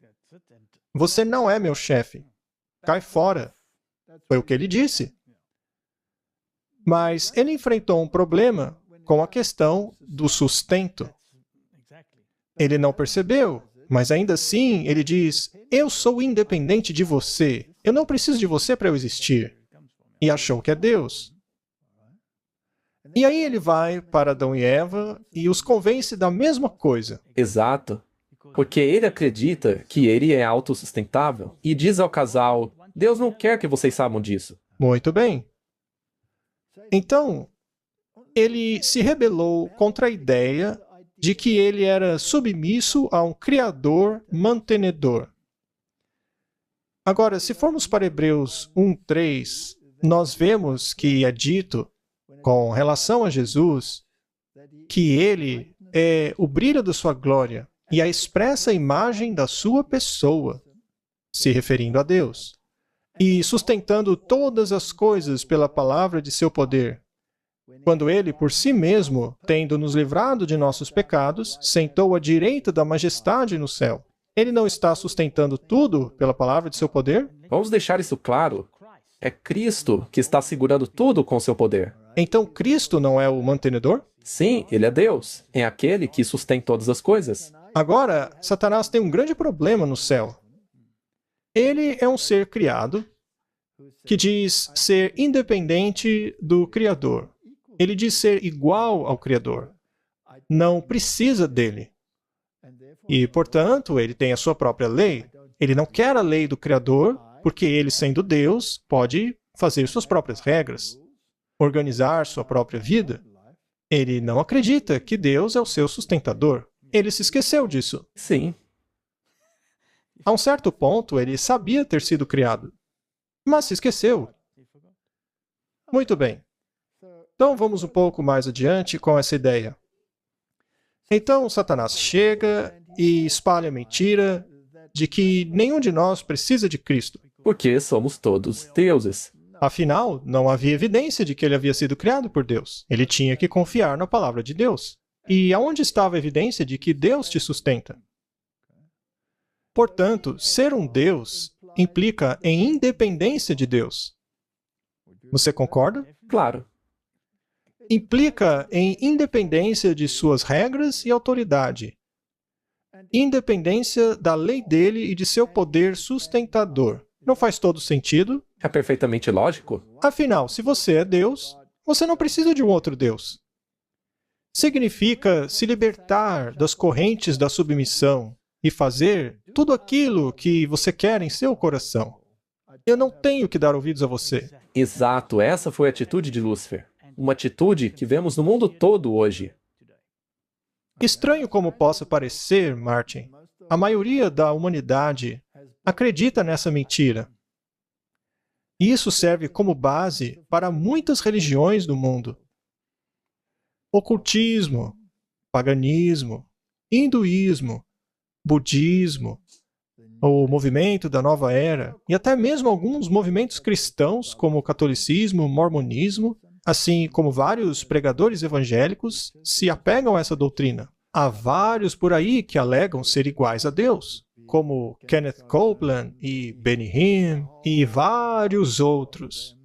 Você não é meu chefe. Cai fora." Foi o que ele disse. Mas ele enfrentou um problema com a questão do sustento. Ele não percebeu, mas ainda assim ele diz: "Eu sou independente de você. Eu não preciso de você para eu existir." E achou que é Deus. E aí ele vai para Adão e Eva e os convence da mesma coisa. Exato. Porque ele acredita que ele é autossustentável e diz ao casal: Deus não quer que vocês saibam disso. Muito bem. Então, ele se rebelou contra a ideia de que ele era submisso a um Criador mantenedor. Agora, se formos para Hebreus 1:3, nós vemos que é dito, com relação a Jesus, que ele é o brilho da sua glória e a expressa imagem da sua pessoa, se referindo a Deus, e sustentando todas as coisas pela palavra de seu poder. Quando ele, por si mesmo, tendo nos livrado de nossos pecados, sentou à direita da majestade no céu. Ele não está sustentando tudo pela palavra de seu poder? Vamos deixar isso claro. É Cristo que está segurando tudo com seu poder. Então Cristo não é o mantenedor? Sim, ele é Deus. É aquele que sustém todas as coisas. Agora, Satanás tem um grande problema no céu. Ele é um ser criado que diz ser independente do Criador. Ele diz ser igual ao Criador. Não precisa dele. E, portanto, ele tem a sua própria lei. Ele não quer a lei do Criador, porque ele, sendo Deus, pode fazer suas próprias regras, organizar sua própria vida. Ele não acredita que Deus é o seu sustentador. Ele se esqueceu disso. Sim, A um certo ponto, ele sabia ter sido criado, mas se esqueceu. Muito bem. Então, vamos um pouco mais adiante com essa ideia. Então, Satanás chega e espalha a mentira de que nenhum de nós precisa de Cristo. porque somos todos deuses. Afinal, não havia evidência de que ele havia sido criado por Deus. Ele tinha que confiar na palavra de Deus. E aonde estava a evidência de que Deus te sustenta? Portanto, ser um Deus implica em independência de Deus. Você concorda? Claro. Implica em independência de suas regras e autoridade. Independência da lei dele e de seu poder sustentador. Não faz todo sentido? É perfeitamente lógico. Afinal, se você é Deus, você não precisa de um outro Deus. Significa se libertar das correntes da submissão e fazer tudo aquilo que você quer em seu coração. Eu não tenho que dar ouvidos a você. Exato, essa foi a atitude de Lúcifer. Uma atitude que vemos no mundo todo hoje. Estranho como possa parecer, Martin, a maioria da humanidade acredita nessa mentira. E isso serve como base para muitas religiões do mundo. Ocultismo, paganismo, hinduísmo, budismo, o movimento da nova era e até mesmo alguns movimentos cristãos como o catolicismo, o mormonismo, assim como vários pregadores evangélicos se apegam a essa doutrina. Há vários por aí que alegam ser iguais a Deus, como Kenneth Copeland e Benny Hinn e vários outros.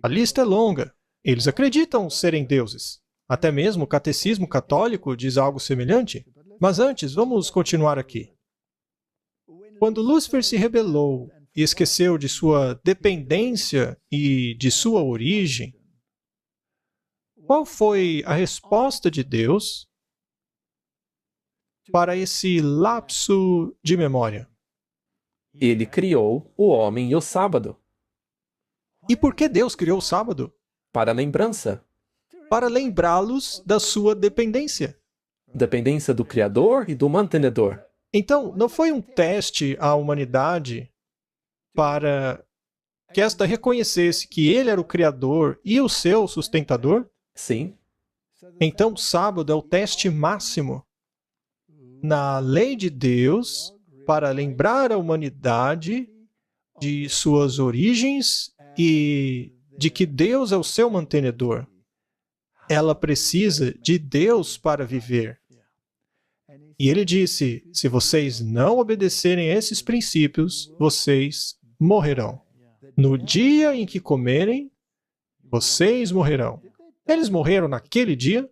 A lista é longa. Eles acreditam serem deuses. Até mesmo o catecismo católico diz algo semelhante. Mas antes, vamos continuar aqui. Quando Lúcifer se rebelou e esqueceu de sua dependência e de sua origem, qual foi a resposta de Deus para esse lapso de memória? Ele criou o homem e o sábado. E por que Deus criou o sábado? Para lembrança. Para lembrá-los da sua dependência. Dependência do Criador e do mantenedor. Então, não foi um teste à humanidade para que esta reconhecesse que ele era o Criador e o seu sustentador? Sim, Então, o sábado é o teste máximo na lei de Deus para lembrar a humanidade de suas origens e de que Deus é o seu mantenedor. Ela precisa de Deus para viver. E ele disse: se vocês não obedecerem a esses princípios, vocês morrerão. No dia em que comerem, vocês morrerão. Eles morreram naquele dia?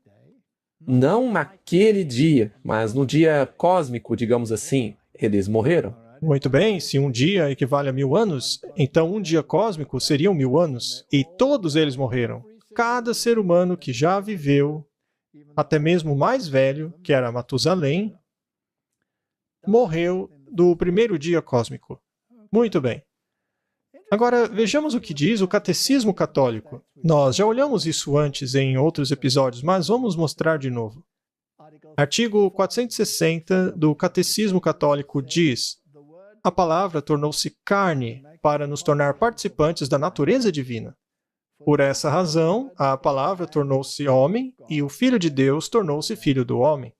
não naquele dia, mas no dia cósmico, digamos assim, eles morreram. Muito bem, se um dia equivale a 1000 anos, então um dia cósmico seriam 1000 anos. E todos eles morreram. Cada ser humano que já viveu, até mesmo o mais velho, que era Matusalém, morreu do primeiro dia cósmico. Muito bem. Agora, vejamos o que diz o Catecismo Católico. Nós já olhamos isso antes em outros episódios, mas vamos mostrar de novo. Artigo 460 do Catecismo Católico diz: a palavra tornou-se carne para nos tornar participantes da natureza divina. Por essa razão, a palavra tornou-se homem e o Filho de Deus tornou-se filho do homem,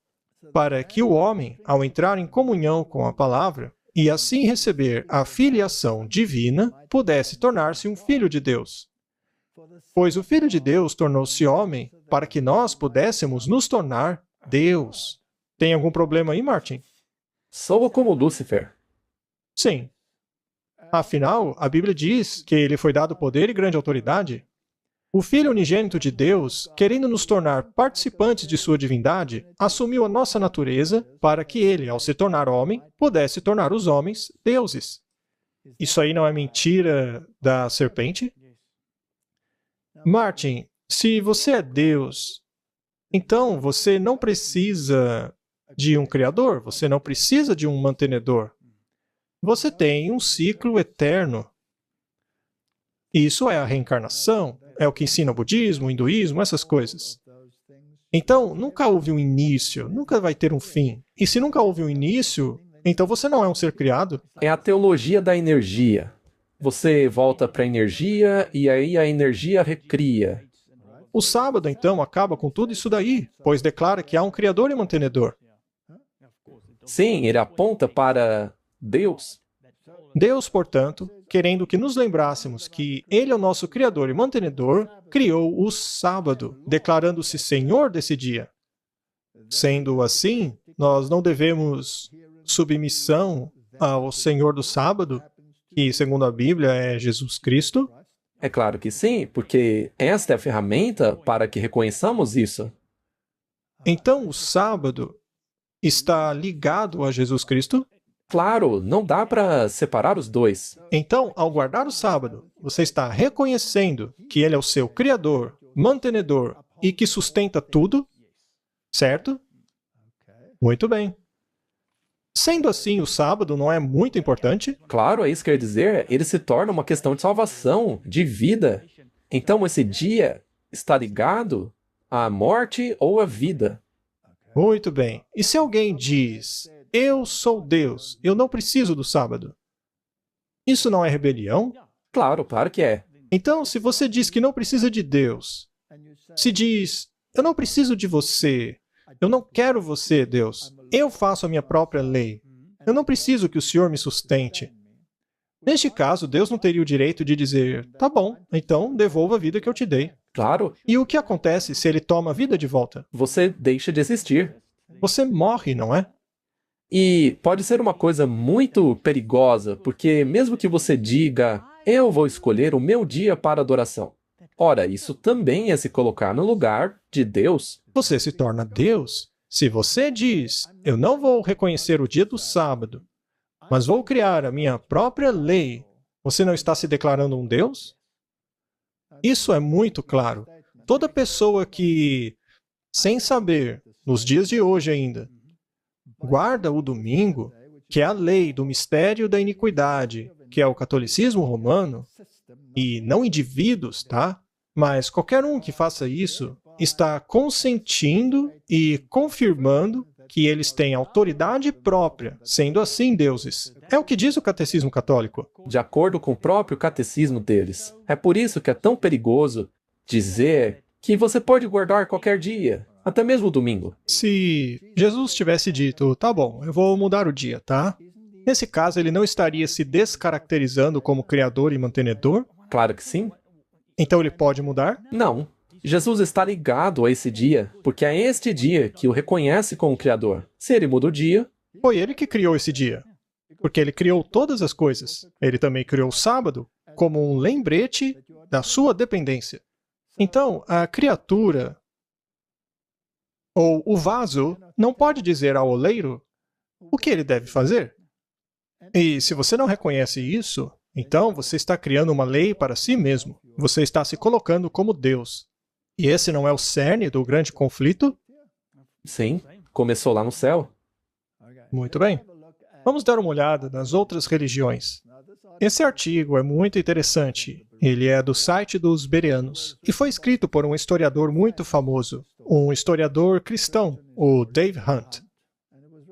para que o homem, ao entrar em comunhão com a palavra, e assim receber a filiação divina, pudesse tornar-se um filho de Deus. Pois o Filho de Deus tornou-se homem para que nós pudéssemos nos tornar Deus. Tem algum problema aí, Martin? Soa como Lúcifer. Sim. Afinal, a Bíblia diz que ele foi dado poder e grande autoridade. O Filho unigênito de Deus, querendo nos tornar participantes de sua divindade, assumiu a nossa natureza para que ele, ao se tornar homem, pudesse tornar os homens deuses. Isso aí não é mentira da serpente? Martin, se você é Deus, então você não precisa de um criador, você não precisa de um mantenedor. Você tem um ciclo eterno. Isso é a reencarnação, é o que ensina o budismo, o hinduísmo, essas coisas. Então, nunca houve um início, nunca vai ter um fim. E se nunca houve um início, então você não é um ser criado. É a teologia da energia. Você volta para a energia e aí a energia recria. O sábado, então, acaba com tudo isso daí, pois declara que há um criador e mantenedor. Sim, ele aponta para Deus. Deus, portanto, querendo que nos lembrássemos que Ele é o nosso Criador e mantenedor, criou o sábado, declarando-se Senhor desse dia. Sendo assim, nós não devemos submissão ao Senhor do sábado, que, segundo a Bíblia, é Jesus Cristo. É claro que sim, porque esta é a ferramenta para que reconheçamos isso. Então, o sábado está ligado a Jesus Cristo. Claro, não dá para separar os dois. Então, ao guardar o sábado, você está reconhecendo que Ele é o seu Criador, mantenedor e que sustenta tudo, certo? Muito bem. Sendo assim, o sábado não é muito importante? Claro, é isso que eu ia dizer. Ele se torna uma questão de salvação, de vida. Então, esse dia está ligado à morte ou à vida. Muito bem. E se alguém diz, eu sou Deus, eu não preciso do sábado? Isso não é rebelião? Claro, claro que é. Então, se você diz que não precisa de Deus, se diz, eu não preciso de você, eu não quero você, Deus, eu faço a minha própria lei, eu não preciso que o Senhor me sustente. Neste caso, Deus não teria o direito de dizer, tá bom, então devolva a vida que eu te dei. Claro, E o que acontece se ele toma a vida de volta? você deixa de existir. Você morre, não é? E pode ser uma coisa muito perigosa, porque mesmo que você diga, eu vou escolher o meu dia para adoração. Ora, isso também é se colocar no lugar de Deus. Você se torna Deus. Se você diz, eu não vou reconhecer o dia do sábado, mas vou criar a minha própria lei, você não está se declarando um Deus? Isso é muito claro. Toda pessoa que, sem saber, nos dias de hoje ainda, guarda o domingo, que é a lei do mistério da iniquidade, que é o catolicismo romano, e não indivíduos, tá? Mas qualquer um que faça isso está consentindo e confirmando que eles têm autoridade própria, sendo assim deuses. É o que diz o catecismo católico. De acordo com o próprio catecismo deles. É por isso que é tão perigoso dizer que você pode guardar qualquer dia, até mesmo o domingo. Se Jesus tivesse dito, tá bom, eu vou mudar o dia, tá? Nesse caso, ele não estaria se descaracterizando como criador e mantenedor? Claro que sim. Então ele pode mudar? Não. Jesus está ligado a esse dia, porque é este dia que o reconhece como Criador. Se ele muda o dia, Foi ele que criou esse dia, porque ele criou todas as coisas. Ele também criou o sábado como um lembrete da sua dependência. Então, a criatura ou o vaso não pode dizer ao oleiro o que ele deve fazer. E se você não reconhece isso, então você está criando uma lei para si mesmo. Você está se colocando como Deus. E esse não é o cerne do grande conflito? sim, começou lá no céu. Muito bem. Vamos dar uma olhada nas outras religiões. Esse artigo é muito interessante. Ele é do site dos Bereanos e foi escrito por um historiador muito famoso, um historiador cristão, o Dave Hunt.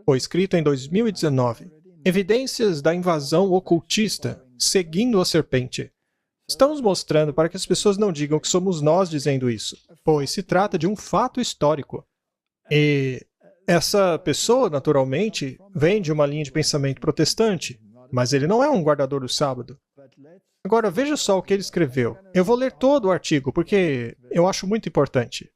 Foi escrito em 2019. Evidências da invasão ocultista, seguindo a serpente. Estamos mostrando para que as pessoas não digam que somos nós dizendo isso, pois se trata de um fato histórico. E essa pessoa, naturalmente, vem de uma linha de pensamento protestante, mas ele não é um guardador do sábado. Agora, veja só o que ele escreveu. Eu vou ler todo o artigo, porque eu acho muito importante.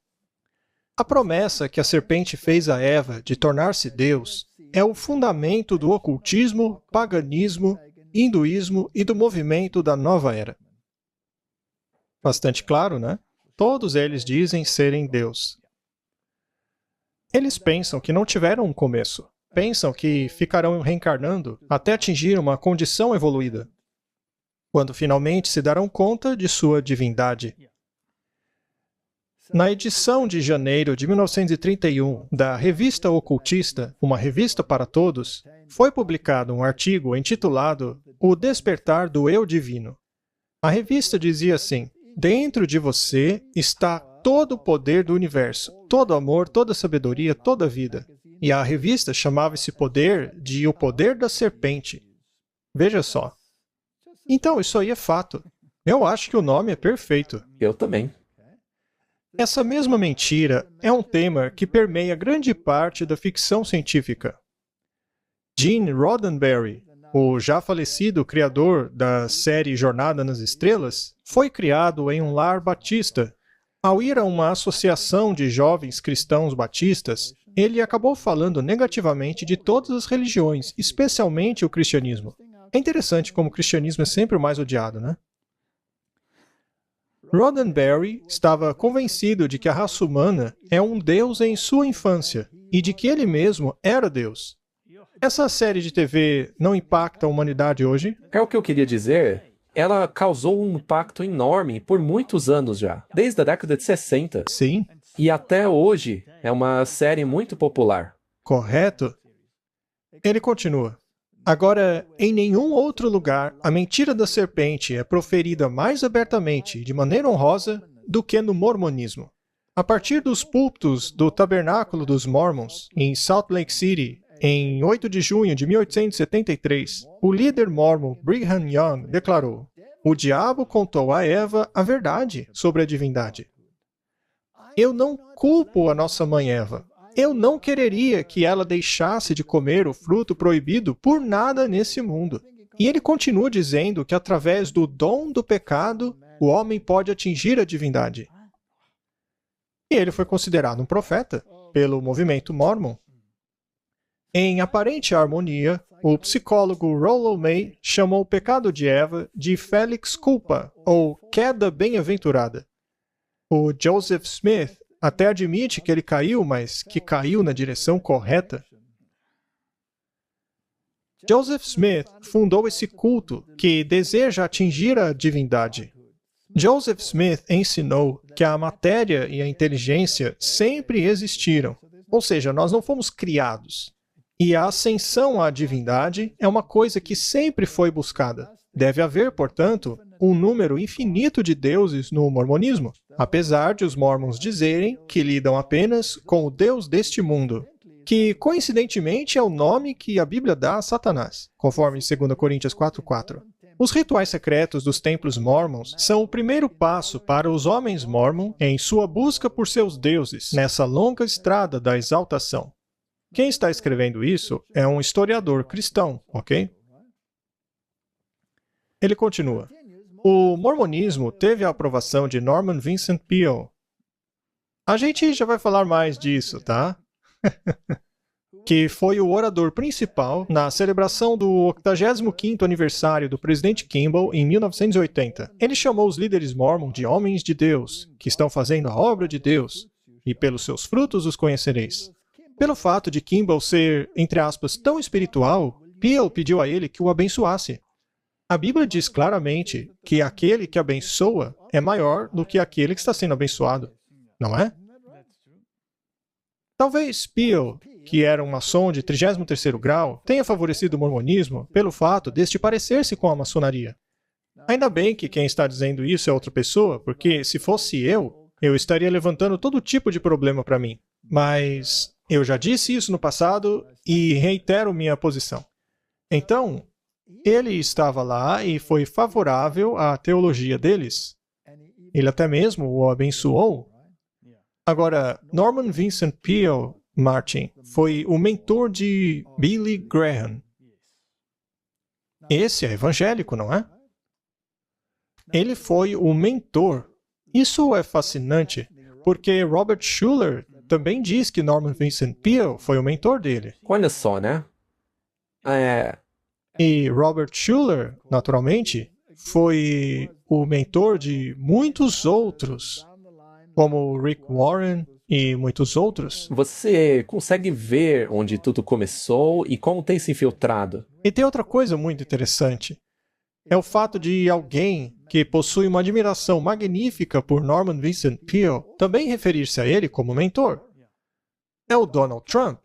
A promessa que a serpente fez a Eva de tornar-se Deus é o fundamento do ocultismo, paganismo, hinduísmo e do movimento da nova era. Bastante claro, né? todos eles dizem serem Deus. Eles pensam que não tiveram um começo. Pensam que ficarão reencarnando até atingir uma condição evoluída, quando finalmente se darão conta de sua divindade. Na edição de janeiro de 1931 da Revista Ocultista, uma revista para todos, foi publicado um artigo intitulado O Despertar do Eu Divino. A revista dizia assim: dentro de você está todo o poder do universo, todo amor, toda sabedoria, toda vida. E a revista chamava esse poder de o poder da serpente. Veja só. Então, isso aí é fato. Eu acho que o nome é perfeito. Eu também. Essa mesma mentira é um tema que permeia grande parte da ficção científica. Gene Roddenberry, o já falecido criador da série Jornada nas Estrelas, foi criado em um lar batista. Ao ir a uma associação de jovens cristãos batistas, ele acabou falando negativamente de todas as religiões, especialmente o cristianismo. É interessante como o cristianismo é sempre o mais odiado, né? Roddenberry estava convencido de que a raça humana é um deus em sua infância e de que ele mesmo era Deus. Essa série de TV não impacta a humanidade hoje? É o que eu queria dizer. Ela causou um impacto enorme por muitos anos já, desde a década de 60. Sim. E até hoje é uma série muito popular. Correto? Ele continua. Agora, em nenhum outro lugar, a mentira da serpente é proferida mais abertamente e de maneira honrosa do que no mormonismo. A partir dos púlpitos do Tabernáculo dos Mormons, em Salt Lake City, em 8 de junho de 1873, o líder mormon Brigham Young declarou: o diabo contou a Eva a verdade sobre a divindade. Eu não culpo a nossa mãe Eva. Eu não quereria que ela deixasse de comer o fruto proibido por nada nesse mundo. E ele continua dizendo que através do dom do pecado, o homem pode atingir a divindade. E ele foi considerado um profeta pelo movimento mormon. Em aparente harmonia, o psicólogo Rollo May chamou o pecado de Eva de Felix Culpa, ou queda bem-aventurada. O Joseph Smith até admite que ele caiu, mas que caiu na direção correta. Joseph Smith fundou esse culto que deseja atingir a divindade. Joseph Smith ensinou que a matéria e a inteligência sempre existiram, ou seja, nós não fomos criados. E a ascensão à divindade é uma coisa que sempre foi buscada. Deve haver, portanto, um número infinito de deuses no mormonismo, apesar de os mormons dizerem que lidam apenas com o Deus deste mundo, que, coincidentemente, é o nome que a Bíblia dá a Satanás, conforme 2 Coríntios 4:4. Os rituais secretos dos templos mormons são o primeiro passo para os homens mormon em sua busca por seus deuses, nessa longa estrada da exaltação. Quem está escrevendo isso é um historiador cristão, ok? Ele continua. O mormonismo teve a aprovação de Norman Vincent Peale. A gente já vai falar mais disso, tá? Que foi o orador principal na celebração do 85º aniversário do presidente Kimball em 1980. Ele chamou os líderes mormon de homens de Deus, que estão fazendo a obra de Deus, e pelos seus frutos os conhecereis. Pelo fato de Kimball ser, entre aspas, tão espiritual, Peale pediu a ele que o abençoasse. A Bíblia diz claramente que aquele que abençoa é maior do que aquele que está sendo abençoado, não é? Talvez Peale, que era um maçom de 33º grau, tenha favorecido o mormonismo pelo fato deste parecer-se com a maçonaria. Ainda bem que quem está dizendo isso é outra pessoa, porque se fosse eu estaria levantando todo tipo de problema para mim. Mas eu já disse isso no passado e reitero minha posição. Então, ele estava lá e foi favorável à teologia deles. Ele até mesmo o abençoou. Agora, Norman Vincent Peale, Martin, foi o mentor de Billy Graham. Esse é evangélico, não é? Ele foi o mentor. Isso é fascinante, porque Robert Schuller também diz que Norman Vincent Peale foi o mentor dele. Olha só, né? E Robert Schuller, naturalmente, foi o mentor de muitos outros como Rick Warren e muitos outros. Você consegue ver onde tudo começou e como tem se infiltrado. E tem outra coisa muito interessante. É o fato de alguém que possui uma admiração magnífica por Norman Vincent Peale também referir-se a ele como mentor. É o Donald Trump.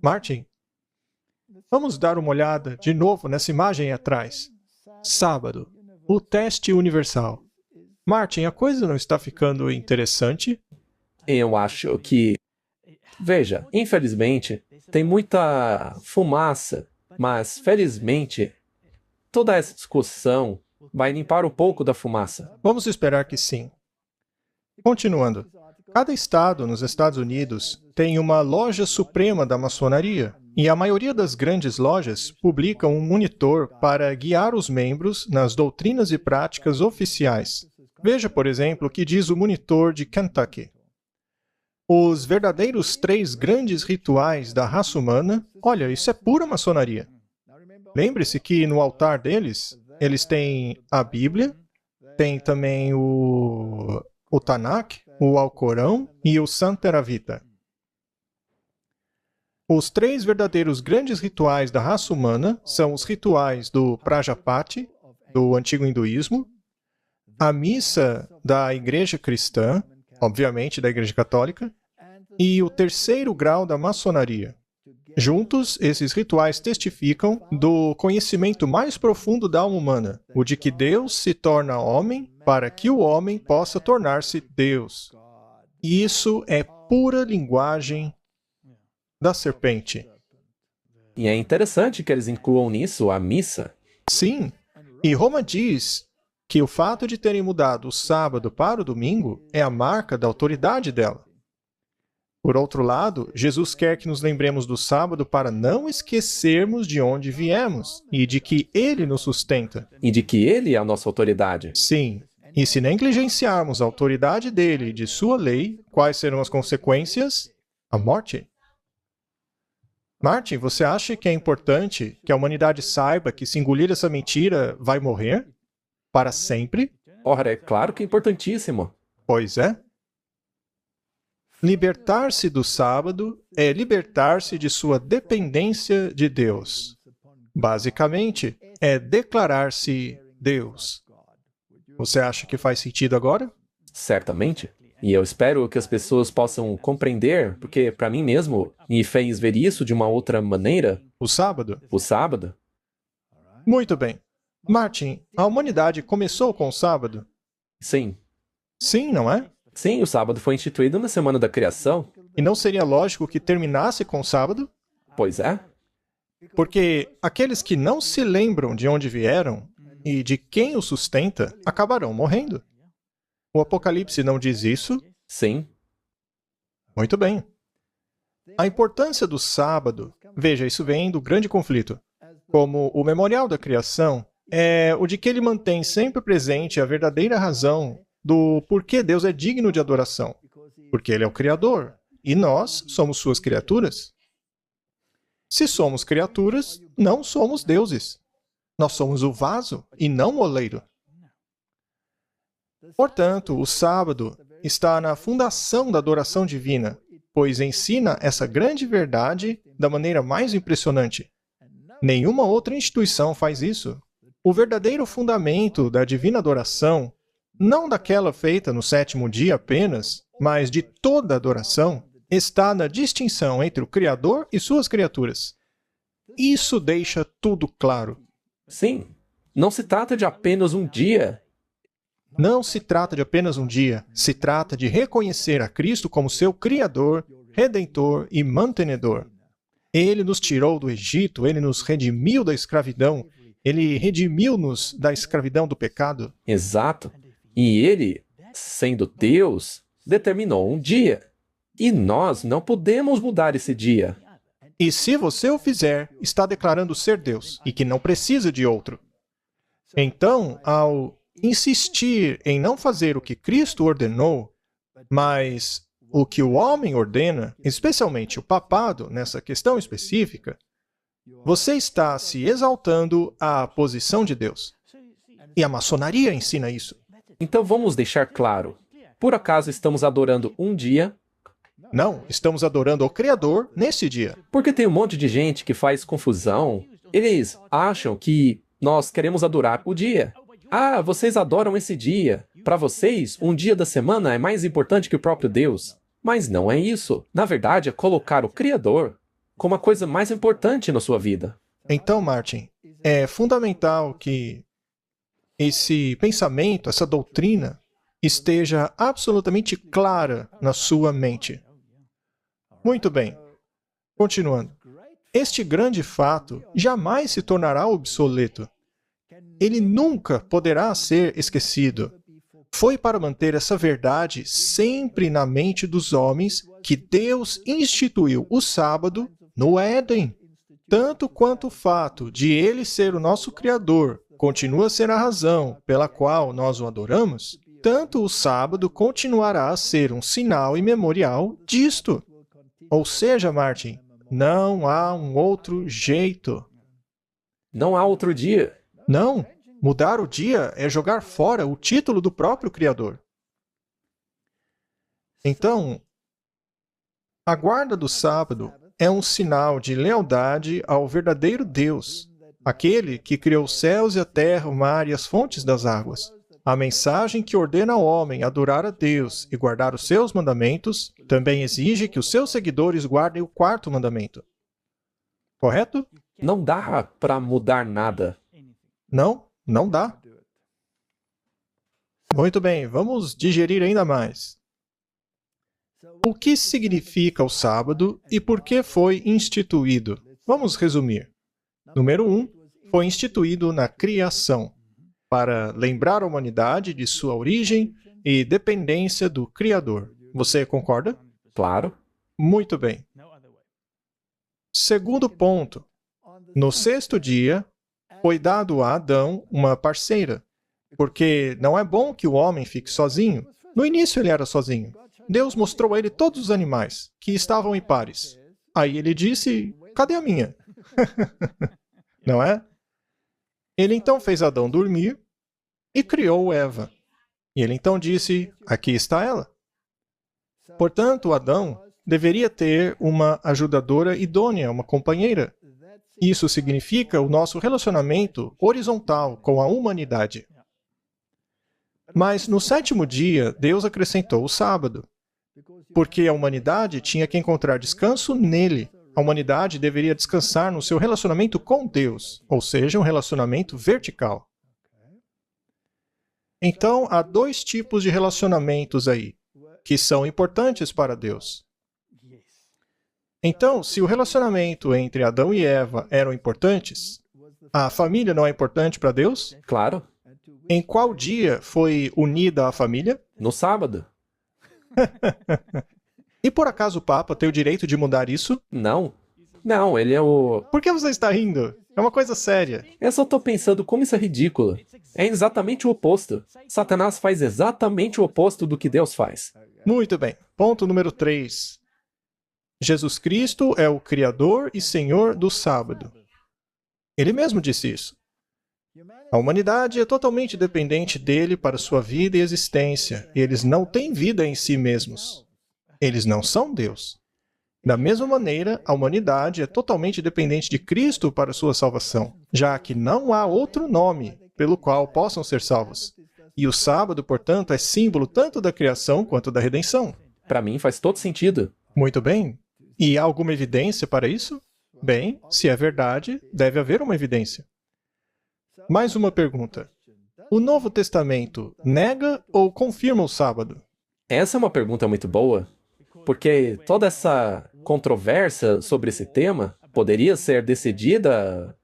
Martin, vamos dar uma olhada de novo nessa imagem aí atrás. Sábado, o teste universal. Martin, a coisa não está ficando interessante? Eu acho que, veja, infelizmente, tem muita fumaça, mas felizmente, toda essa discussão vai limpar um pouco da fumaça. Vamos esperar que sim. Continuando. Cada estado nos Estados Unidos tem uma loja suprema da maçonaria, e a maioria das grandes lojas publicam um monitor para guiar os membros nas doutrinas e práticas oficiais. Veja, por exemplo, o que diz o monitor de Kentucky. Os verdadeiros 3 grandes rituais da raça humana, olha, isso é pura maçonaria. Lembre-se que no altar deles, eles têm a Bíblia, tem também o Tanakh, o Alcorão e o Santeravita. Os 3 verdadeiros grandes rituais da raça humana são os rituais do Prajapati, do antigo hinduísmo, a missa da igreja cristã, obviamente da igreja católica, e o 3º grau da maçonaria. Juntos, esses rituais testificam do conhecimento mais profundo da alma humana, o de que Deus se torna homem para que o homem possa tornar-se Deus. E isso é pura linguagem da serpente. E é interessante que eles incluam nisso a missa. Sim, e Roma diz que o fato de terem mudado o sábado para o domingo é a marca da autoridade dela. Por outro lado, Jesus quer que nos lembremos do sábado para não esquecermos de onde viemos e de que Ele nos sustenta. E de que ele é a nossa autoridade. Sim, e se negligenciarmos a autoridade dele e de sua lei, quais serão as consequências? A morte. Martin, você acha que é importante que a humanidade saiba que se engolir essa mentira vai morrer? Para sempre? Ora, é claro que é importantíssimo. Pois é. Libertar-se do sábado é libertar-se de sua dependência de Deus. Basicamente, é declarar-se Deus. Você acha que faz sentido agora? Certamente. E eu espero que as pessoas possam compreender, porque para mim mesmo me fez ver isso de uma outra maneira, O sábado? o sábado. Muito bem. Martin, a humanidade começou com o sábado? Sim. Sim, não é? Sim, o sábado foi instituído na semana da criação. E não seria lógico que terminasse com o sábado? Pois é. Porque aqueles que não se lembram de onde vieram e de quem os sustenta acabarão morrendo. O Apocalipse não diz isso? Sim. Muito bem. A importância do sábado, veja, isso vem do grande conflito. Como o memorial da criação, é o de que ele mantém sempre presente a verdadeira razão do porquê Deus é digno de adoração. Porque Ele é o Criador, e nós somos suas criaturas. Se somos criaturas, não somos deuses. Nós somos o vaso e não o oleiro. Portanto, o sábado está na fundação da adoração divina, pois ensina essa grande verdade da maneira mais impressionante. Nenhuma outra instituição faz isso. O verdadeiro fundamento da divina adoração, não daquela feita no 7º dia apenas, mas de toda a adoração, está na distinção entre o Criador e suas criaturas. Isso deixa tudo claro. Sim. Não se trata de apenas um dia. Não se trata de apenas um dia, se trata de reconhecer a Cristo como seu Criador, Redentor e Mantenedor. Ele nos tirou do Egito, Ele nos redimiu da escravidão, Ele redimiu-nos da escravidão do pecado. Exato. E ele, sendo Deus, determinou um dia. E nós não podemos mudar esse dia. E se você o fizer, está declarando ser Deus e que não precisa de outro. Então, ao insistir em não fazer o que Cristo ordenou, mas o que o homem ordena, especialmente o papado nessa questão específica, você está se exaltando à posição de Deus. E a maçonaria ensina isso. Então vamos deixar claro. Por acaso estamos adorando um dia? Não, estamos adorando ao Criador nesse dia. Porque tem um monte de gente que faz confusão. Eles acham que nós queremos adorar o dia. Ah, vocês adoram esse dia. Para vocês, um dia da semana é mais importante que o próprio Deus. Mas não é isso. Na verdade, é colocar o Criador como a coisa mais importante na sua vida. Então, Martin, é fundamental que esse pensamento, essa doutrina, esteja absolutamente clara na sua mente. Muito bem. Continuando. Este grande fato jamais se tornará obsoleto. Ele nunca poderá ser esquecido. Foi para manter essa verdade sempre na mente dos homens que Deus instituiu o sábado no Éden. Tanto quanto o fato de Ele ser o nosso Criador continua a ser a razão pela qual nós o adoramos, tanto o sábado continuará a ser um sinal e memorial disto. Ou seja, Martin, não há um outro jeito. Não há outro dia. Não. Mudar o dia é jogar fora o título do próprio Criador. Então, a guarda do sábado é um sinal de lealdade ao verdadeiro Deus, aquele que criou os céus e a terra, o mar e as fontes das águas. A mensagem que ordena ao homem adorar a Deus e guardar os seus mandamentos também exige que os seus seguidores guardem o quarto mandamento. Correto? Não dá para mudar nada. Não, não dá. Muito bem, vamos digerir ainda mais. O que significa o sábado e por que foi instituído? Vamos resumir. Número 1, foi instituído na criação, para lembrar a humanidade de sua origem e dependência do Criador. Você concorda? Claro. Muito bem. Segundo ponto. No sexto dia, foi dado a Adão uma parceira, porque não é bom que o homem fique sozinho. No início ele era sozinho. Deus mostrou a ele todos os animais que estavam em pares. Aí ele disse, cadê a minha? Não é? Ele então fez Adão dormir e criou Eva. E ele então disse, aqui está ela. Portanto, Adão deveria ter uma ajudadora idônea, uma companheira. Isso significa o nosso relacionamento horizontal com a humanidade. Mas no sétimo dia, Deus acrescentou o sábado, porque a humanidade tinha que encontrar descanso nele. A humanidade deveria descansar no seu relacionamento com Deus, ou seja, um relacionamento vertical. Então, há dois tipos de relacionamentos aí, que são importantes para Deus. Então, se o relacionamento entre Adão e Eva eram importantes, a família não é importante para Deus? Claro. Em qual dia foi unida a família? No sábado. E por acaso o Papa tem o direito de mudar isso? Não. Não, ele é o... Por que você está rindo? É uma coisa séria. Eu só tô pensando como isso é ridículo. É exatamente o oposto. Satanás faz exatamente o oposto do que Deus faz. Muito bem. Ponto número 3. Jesus Cristo é o Criador e Senhor do sábado. Ele mesmo disse isso. A humanidade é totalmente dependente dele para sua vida e existência, e eles não têm vida em si mesmos. Eles não são Deus. Da mesma maneira, a humanidade é totalmente dependente de Cristo para sua salvação, já que não há outro nome pelo qual possam ser salvos. E o sábado, portanto, é símbolo tanto da criação quanto da redenção. Para mim faz todo sentido. Muito bem. E há alguma evidência para isso? Bem, se é verdade, deve haver uma evidência. Mais uma pergunta. O Novo Testamento nega ou confirma o sábado? Essa é uma pergunta muito boa, porque toda essa controvérsia sobre esse tema poderia ser decidida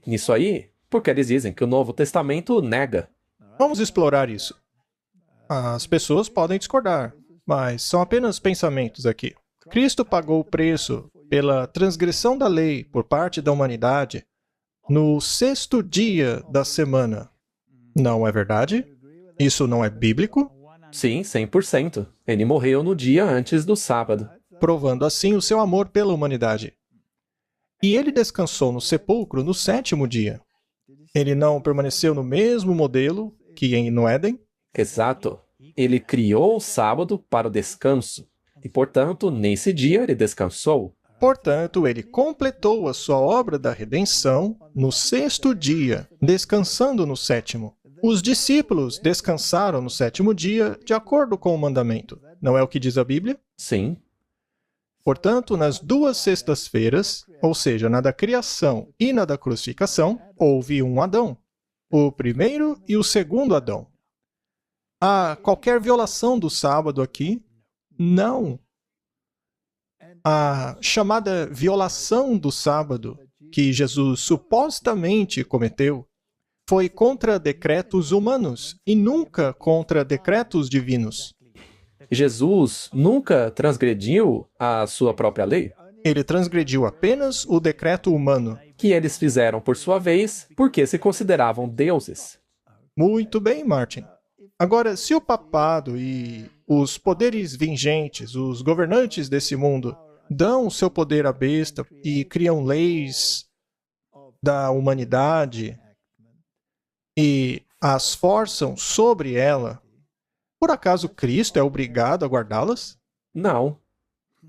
nisso aí, porque eles dizem que o Novo Testamento nega. Vamos explorar isso. As pessoas podem discordar, mas são apenas pensamentos aqui. Cristo pagou o preço pela transgressão da lei por parte da humanidade no sexto dia da semana. Não é verdade? Isso não é bíblico? Sim, 100%. Ele morreu no dia antes do sábado. Provando assim o seu amor pela humanidade. E ele descansou no sepulcro no sétimo dia. Ele não permaneceu no mesmo modelo que no Éden? Exato. Ele criou o sábado para o descanso, e, portanto, nesse dia ele descansou. Portanto, ele completou a sua obra da redenção no sexto dia, descansando no sétimo. Os discípulos descansaram no sétimo dia de acordo com o mandamento. Não é o que diz a Bíblia? Sim, Portanto, nas duas sextas-feiras, ou seja, na da criação e na da crucificação, houve um Adão, o primeiro e o segundo Adão. Há qualquer violação do sábado aqui? Não. A chamada violação do sábado, que Jesus supostamente cometeu, foi contra decretos humanos e nunca contra decretos divinos. Jesus nunca transgrediu a sua própria lei, Ele transgrediu apenas o decreto humano. que eles fizeram por sua vez porque se consideravam deuses. Muito bem, Martin. Agora, se o papado e os poderes vigentes, os governantes desse mundo, dão o seu poder à besta e criam leis da humanidade e as forçam sobre ela, por acaso Cristo é obrigado a guardá-las? Não,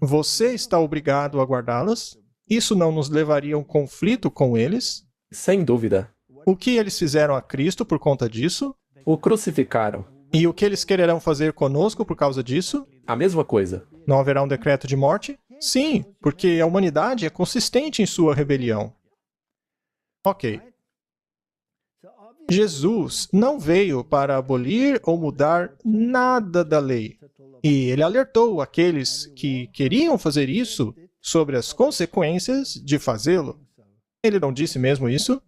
Você está obrigado a guardá-las? Isso não nos levaria a um conflito com eles? sem dúvida. O que eles fizeram a Cristo por conta disso? O crucificaram. E o que eles quererão fazer conosco por causa disso? A mesma coisa. Não haverá um decreto de morte? Sim, porque a humanidade é consistente em sua rebelião. Ok. Jesus não veio para abolir ou mudar nada da lei. E ele alertou aqueles que queriam fazer isso sobre as consequências de fazê-lo. Ele não disse mesmo isso?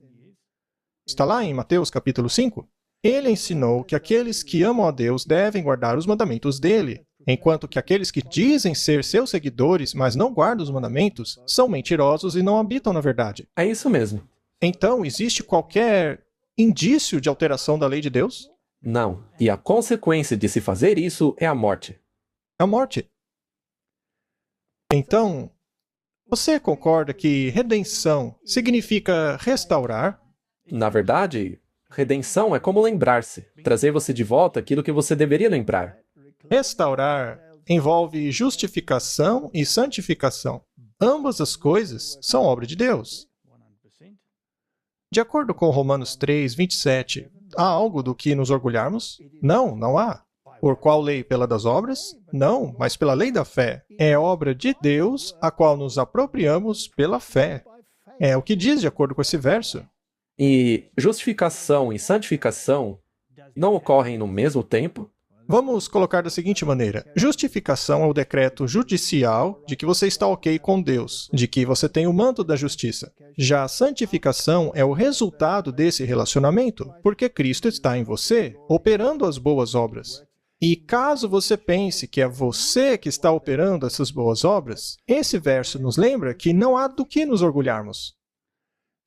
Está lá em Mateus capítulo 5. Ele ensinou que aqueles que amam a Deus devem guardar os mandamentos dele, enquanto que aqueles que dizem ser seus seguidores, mas não guardam os mandamentos, são mentirosos e não habitam na verdade. É isso mesmo. Então, existe qualquer indício de alteração da lei de Deus? Não. E a consequência de se fazer isso é a morte. A morte. Então, você concorda que redenção significa restaurar? Na verdade, redenção é como lembrar-se, trazer você de volta aquilo que você deveria lembrar. Restaurar envolve justificação e santificação. Ambas as coisas são obra de Deus. De acordo com Romanos 3, 27, há algo do que nos orgulharmos? Não, não há. Por qual lei? Pela das obras? Não, mas pela lei da fé. É obra de Deus, a qual nos apropriamos pela fé. É o que diz de acordo com esse verso. E justificação e santificação não ocorrem no mesmo tempo? Vamos colocar da seguinte maneira. Justificação é o decreto judicial de que você está ok com Deus, de que você tem o manto da justiça. Já a santificação é o resultado desse relacionamento, porque Cristo está em você, operando as boas obras. E caso você pense que é você que está operando essas boas obras, esse verso nos lembra que não há do que nos orgulharmos.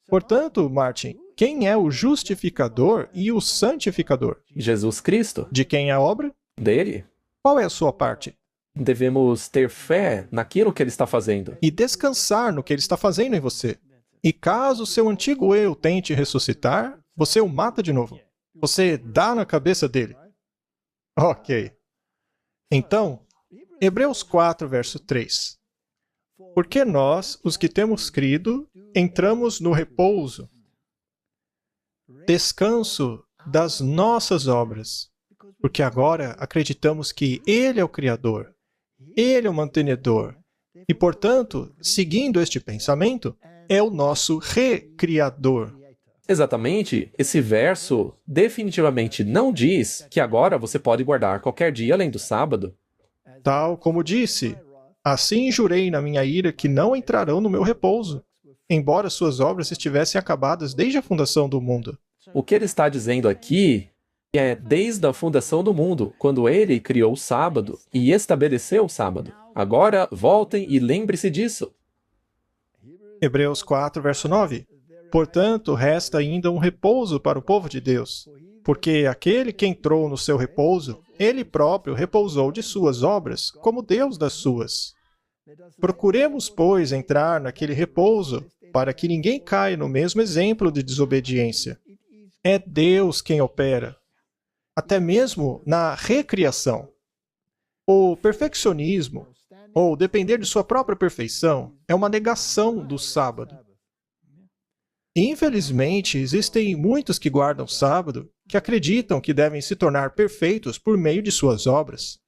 Portanto, Martin, quem é o justificador e o santificador? Jesus Cristo, De quem é a obra? dele, Qual é a sua parte? devemos ter fé naquilo que ele está fazendo. E descansar no que ele está fazendo em você. E caso seu antigo eu tente ressuscitar, você o mata de novo. Você dá na cabeça dele. Ok. Então, Hebreus 4, verso 3. Porque nós, os que temos crido, entramos no repouso, descanso das nossas obras, porque agora acreditamos que Ele é o Criador, Ele é o mantenedor, e, portanto, seguindo este pensamento, é o nosso recriador. Exatamente, esse verso definitivamente não diz que agora você pode guardar qualquer dia além do sábado. Tal como disse, assim jurei na minha ira que não entrarão no meu repouso, embora suas obras estivessem acabadas desde a fundação do mundo. O que ele está dizendo aqui é desde a fundação do mundo, quando ele criou o sábado e estabeleceu o sábado. Agora voltem e lembre-se disso. Hebreus 4, verso 9. Portanto, resta ainda um repouso para o povo de Deus, porque aquele que entrou no seu repouso, ele próprio repousou de suas obras, como Deus das suas. Procuremos, pois, entrar naquele repouso, para que ninguém caia no mesmo exemplo de desobediência. É Deus quem opera. até mesmo na recriação. O perfeccionismo, ou depender de sua própria perfeição, é uma negação do sábado. E, infelizmente, existem muitos que guardam sábado que acreditam que devem se tornar perfeitos por meio de suas obras.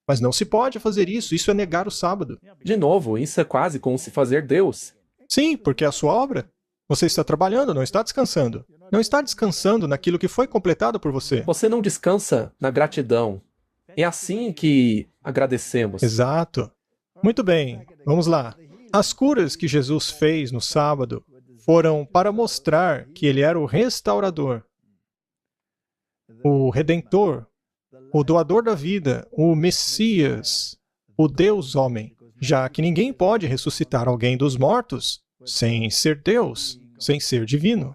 Mas não se pode fazer isso, isso é negar o sábado. De novo, isso é quase como se fazer Deus. Sim, porque é a sua obra. Você está trabalhando, não está descansando. Não está descansando naquilo que foi completado por você. Você não descansa na gratidão. É assim que agradecemos. Exato. Muito bem, vamos lá. As curas que Jesus fez no sábado foram para mostrar que ele era o restaurador, o redentor, o doador da vida, o Messias, o Deus homem, já que ninguém pode ressuscitar alguém dos mortos sem ser Deus, sem ser divino.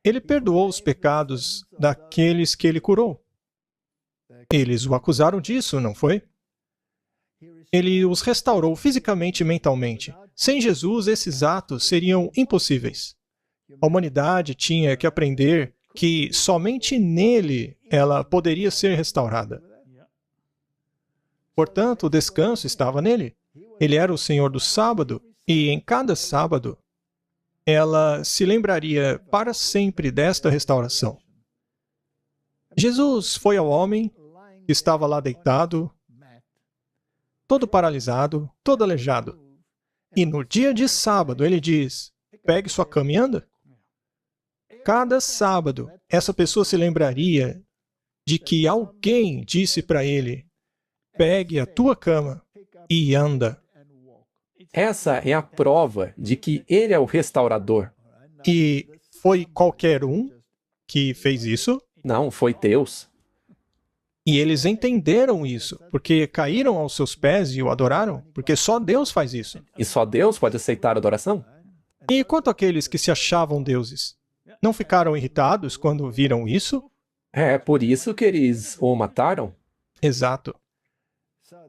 Ele perdoou os pecados daqueles que ele curou. Eles o acusaram disso, não foi? Ele os restaurou fisicamente e mentalmente. Sem Jesus, esses atos seriam impossíveis. A humanidade tinha que aprender que somente nele ela poderia ser restaurada. Portanto, o descanso estava nele. Ele era o Senhor do sábado, e em cada sábado, ela se lembraria para sempre desta restauração. Jesus foi ao homem que estava lá deitado, todo paralisado, todo aleijado. E no dia de sábado, ele diz, pegue sua cama e anda. Cada sábado, essa pessoa se lembraria de que alguém disse para ele, pegue a tua cama e anda. Essa é a prova de que ele é o restaurador. E foi qualquer um que fez isso? Não, foi Deus. E eles entenderam isso, porque caíram aos seus pés e o adoraram, porque só Deus faz isso. E só Deus pode aceitar a adoração? E quanto àqueles que se achavam deuses? Não ficaram irritados quando viram isso? É por isso que eles o mataram? Exato.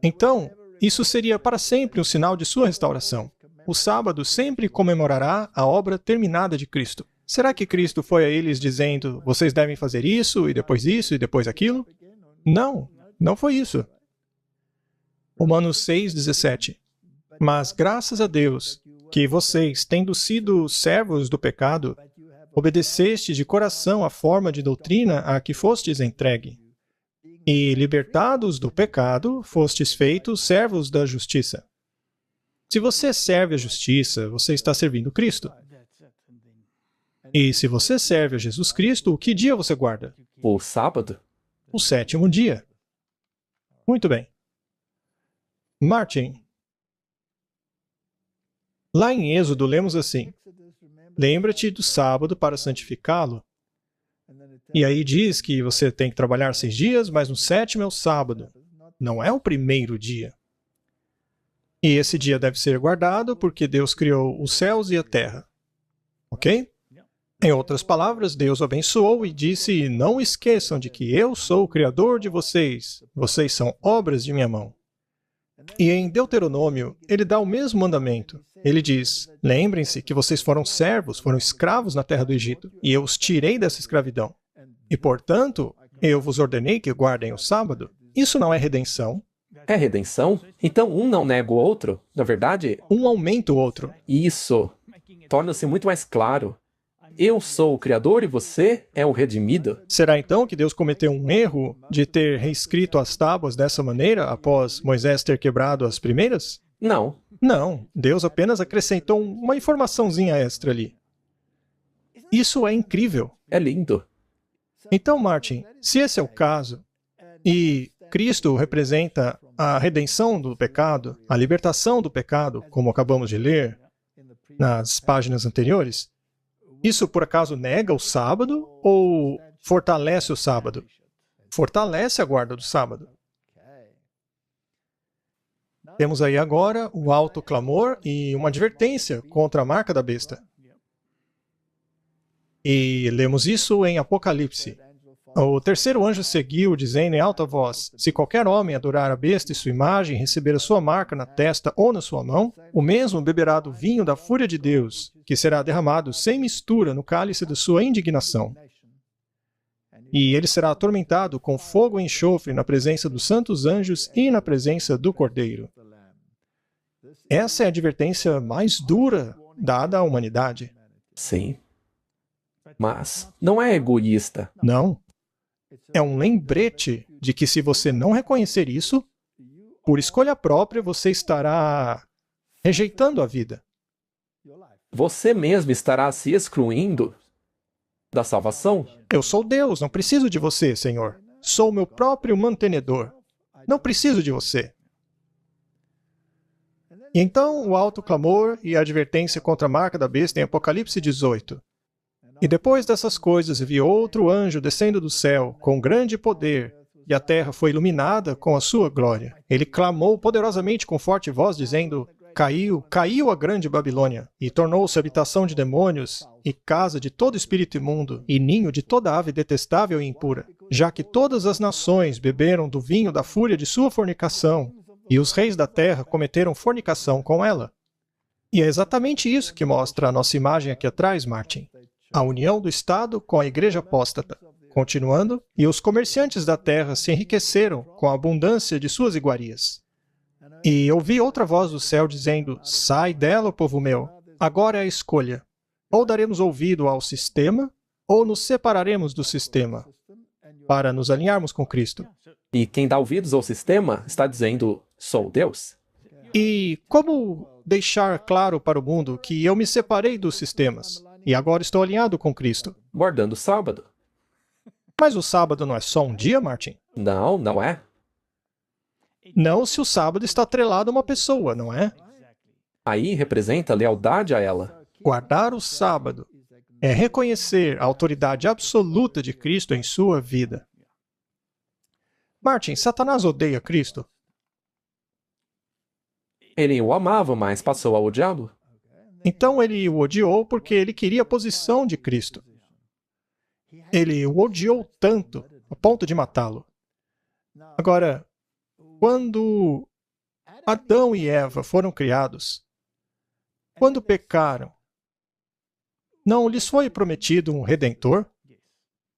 Então, isso seria para sempre um sinal de sua restauração. O sábado sempre comemorará a obra terminada de Cristo. Será que Cristo foi a eles dizendo, vocês devem fazer isso e depois aquilo? Não, não foi isso. Romanos 6,17. Mas graças a Deus, que vocês, tendo sido servos do pecado, obedeceste de coração a forma de doutrina a que fostes entregue. E, libertados do pecado, fostes feitos servos da justiça. Se você serve a justiça, você está servindo Cristo. E se você serve a Jesus Cristo, o que dia você guarda? O sábado? O sétimo dia. Muito bem. Martin. Lá em Êxodo, lemos assim, lembra-te do sábado para santificá-lo. E aí diz que você tem que trabalhar 6 dias, mas no sétimo é o sábado. Não é o primeiro dia. E esse dia deve ser guardado porque Deus criou os céus e a terra. Ok? Em outras palavras, Deus o abençoou e disse, não esqueçam de que eu sou o Criador de vocês. Vocês são obras de minha mão. E em Deuteronômio, ele dá o mesmo mandamento. Ele diz, lembrem-se que vocês foram servos, foram escravos na terra do Egito, e eu os tirei dessa escravidão. E, portanto, eu vos ordenei que guardem o sábado. Isso não é redenção. É redenção? Então um não nega o outro? Na verdade, Um aumenta o outro. isso torna-se muito mais claro. Eu sou o Criador e você é o redimido? Será então que Deus cometeu um erro de ter reescrito as tábuas dessa maneira após Moisés ter quebrado as primeiras? Não. Não, Deus apenas acrescentou uma informaçãozinha extra ali. Isso é incrível. É lindo. Então, Martin, se esse é o caso, e Cristo representa a redenção do pecado, a libertação do pecado, como acabamos de ler nas páginas anteriores, isso por acaso nega o sábado ou fortalece o sábado? Fortalece a guarda do sábado. Temos aí agora o alto clamor e uma advertência contra a marca da besta. E lemos isso em Apocalipse. O terceiro anjo seguiu, dizendo em alta voz, se qualquer homem adorar a besta e sua imagem, receber a sua marca na testa ou na sua mão, o mesmo beberá do vinho da fúria de Deus, que será derramado sem mistura no cálice da sua indignação. E ele será atormentado com fogo e enxofre na presença dos santos anjos e na presença do Cordeiro. Essa é a advertência mais dura dada à humanidade. Sim. Mas não é egoísta. Não. É um lembrete de que se você não reconhecer isso, por escolha própria você estará rejeitando a vida. Você mesmo estará se excluindo da salvação. Eu sou Deus, não preciso de você, Senhor. Sou meu próprio mantenedor. Não preciso de você. E então o alto clamor e a advertência contra a marca da besta em Apocalipse 18. E depois dessas coisas vi outro anjo descendo do céu, com grande poder, e a terra foi iluminada com a sua glória. Ele clamou poderosamente com forte voz, dizendo: Caiu, caiu a grande Babilônia, e tornou-se habitação de demônios, e casa de todo espírito imundo, e ninho de toda ave detestável e impura, já que todas as nações beberam do vinho da fúria de sua fornicação, e os reis da terra cometeram fornicação com ela. E é exatamente isso que mostra a nossa imagem aqui atrás, Martin. A união do Estado com a igreja apóstata. Continuando, e os comerciantes da terra se enriqueceram com a abundância de suas iguarias. E ouvi outra voz do céu dizendo: Sai dela, povo meu, agora é a escolha. Ou daremos ouvido ao sistema, ou nos separaremos do sistema, para nos alinharmos com Cristo. E quem dá ouvidos ao sistema está dizendo: sou Deus. E como deixar claro para o mundo que eu me separei dos sistemas, e agora estou alinhado com Cristo? Guardando o sábado. Mas o sábado não é só um dia, Martin? Não, não é. Não se o sábado está atrelado a uma pessoa, não é? Aí representa lealdade a ela. Guardar o sábado é reconhecer a autoridade absoluta de Cristo em sua vida. Martin, Satanás odeia Cristo? Ele o amava, mas passou a odiá-lo. Então ele o odiou porque ele queria a posição de Cristo. Ele o odiou tanto, a ponto de matá-lo. Agora, quando Adão e Eva foram criados, quando pecaram, não lhes foi prometido um redentor?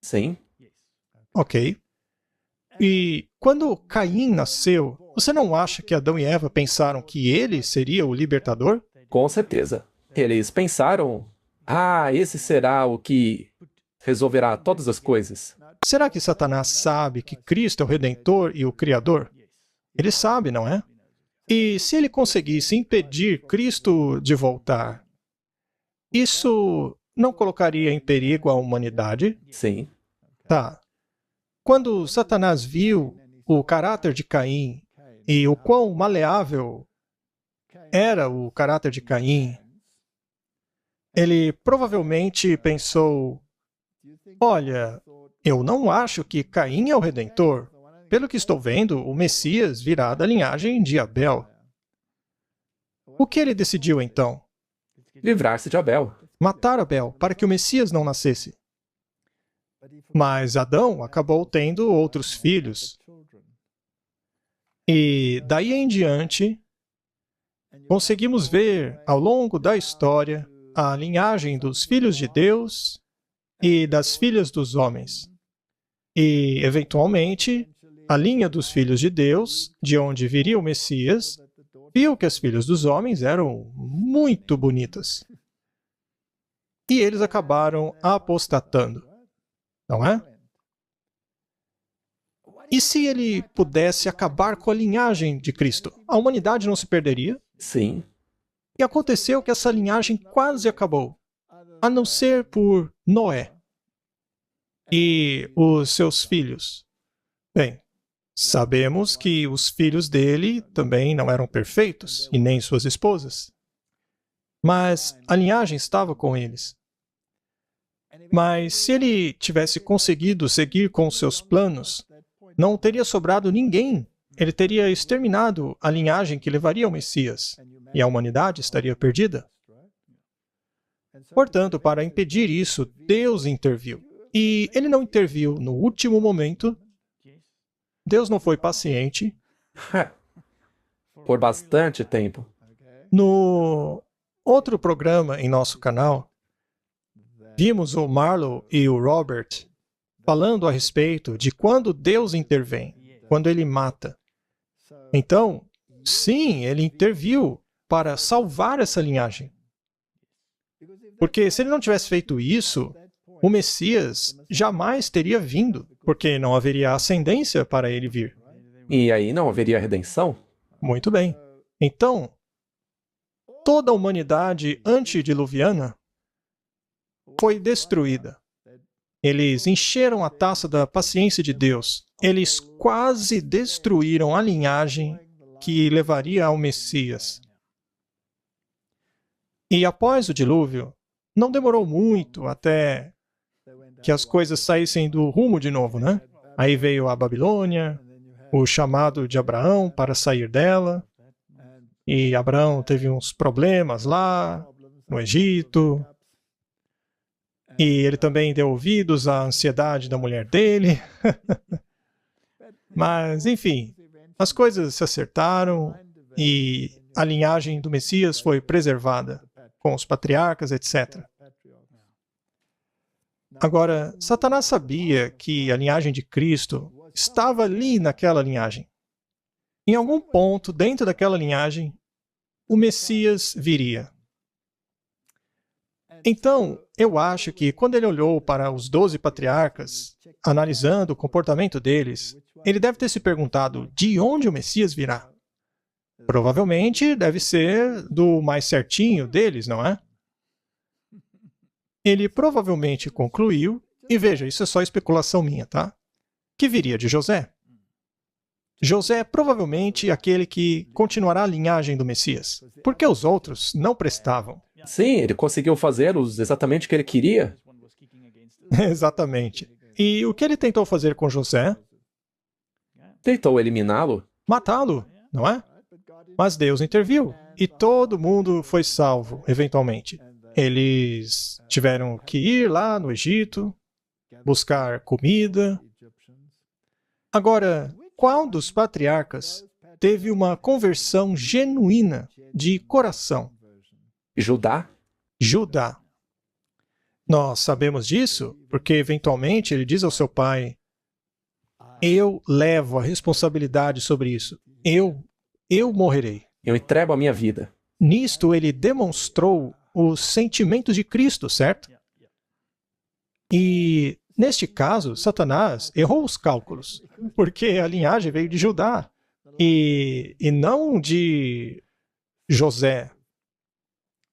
Sim. Ok. E quando Caim nasceu, você não acha que Adão e Eva pensaram que ele seria o libertador? Com certeza. Eles pensaram: esse será o que resolverá todas as coisas. Será que Satanás sabe que Cristo é o Redentor e o Criador? Ele sabe, não é? E se ele conseguisse impedir Cristo de voltar, isso não colocaria em perigo a humanidade? Sim. Tá. Quando Satanás viu o caráter de Caim e o quão maleável era o caráter de Caim, ele provavelmente pensou: olha, eu não acho que Caim é o Redentor. Pelo que estou vendo, o Messias virá da linhagem de Abel. O que ele decidiu então? Livrar-se de Abel. Matar Abel, para que o Messias não nascesse. Mas Adão acabou tendo outros filhos. E daí em diante, conseguimos ver ao longo da história a linhagem dos filhos de Deus e das filhas dos homens. E, eventualmente, a linha dos filhos de Deus, de onde viria o Messias, viu que as filhas dos homens eram muito bonitas. E eles acabaram apostatando, não é? E se ele pudesse acabar com a linhagem de Cristo, a humanidade não se perderia? Sim. E aconteceu que essa linhagem quase acabou, a não ser por Noé e os seus filhos. Bem, sabemos que os filhos dele também não eram perfeitos, e nem suas esposas. Mas a linhagem estava com eles. Mas se ele tivesse conseguido seguir com os seus planos, não teria sobrado ninguém. Ele teria exterminado a linhagem que levaria ao Messias, e a humanidade estaria perdida. Portanto, para impedir isso, Deus interviu. E ele não interviu no último momento. Deus não foi paciente. Por bastante tempo. No outro programa em nosso canal, vimos o Marlow e o Robert falando a respeito de quando Deus intervém, quando Ele mata. Então, sim, Ele interviu para salvar essa linhagem. Porque se Ele não tivesse feito isso, o Messias jamais teria vindo, porque não haveria ascendência para Ele vir. E aí não haveria redenção? Muito bem. Então, toda a humanidade antediluviana foi destruída. Eles encheram a taça da paciência de Deus. Eles quase destruíram a linhagem que levaria ao Messias. E após o dilúvio, não demorou muito até que as coisas saíssem do rumo de novo, né? Aí veio a Babilônia, o chamado de Abraão para sair dela, e Abraão teve uns problemas lá no Egito, e ele também deu ouvidos à ansiedade da mulher dele. Mas, enfim, as coisas se acertaram e a linhagem do Messias foi preservada, com os patriarcas, etc. Agora, Satanás sabia que a linhagem de Cristo estava ali naquela linhagem. Em algum ponto, dentro daquela linhagem, o Messias viria. Então, eu acho que quando ele olhou para os 12 patriarcas, analisando o comportamento deles, ele deve ter se perguntado de onde o Messias virá. Provavelmente deve ser do mais certinho deles, não é? Ele provavelmente concluiu, e veja, isso é só especulação minha, tá? Que viria de José. José é provavelmente aquele que continuará a linhagem do Messias, porque os outros não prestavam. Sim, ele conseguiu fazer exatamente o que ele queria. Exatamente. E o que ele tentou fazer com José? Tentou eliminá-lo. Matá-lo, não é? Mas Deus interviu e todo mundo foi salvo, eventualmente. Eles tiveram que ir lá no Egito, buscar comida. Agora, qual dos patriarcas teve uma conversão genuína de coração? Judá? Judá. Nós sabemos disso porque, eventualmente, ele diz ao seu pai: eu levo a responsabilidade sobre isso. Eu morrerei. Eu entrego a minha vida. Nisto, ele demonstrou os sentimentos de Cristo, certo? E, neste caso, Satanás errou os cálculos, porque a linhagem veio de Judá e não de José.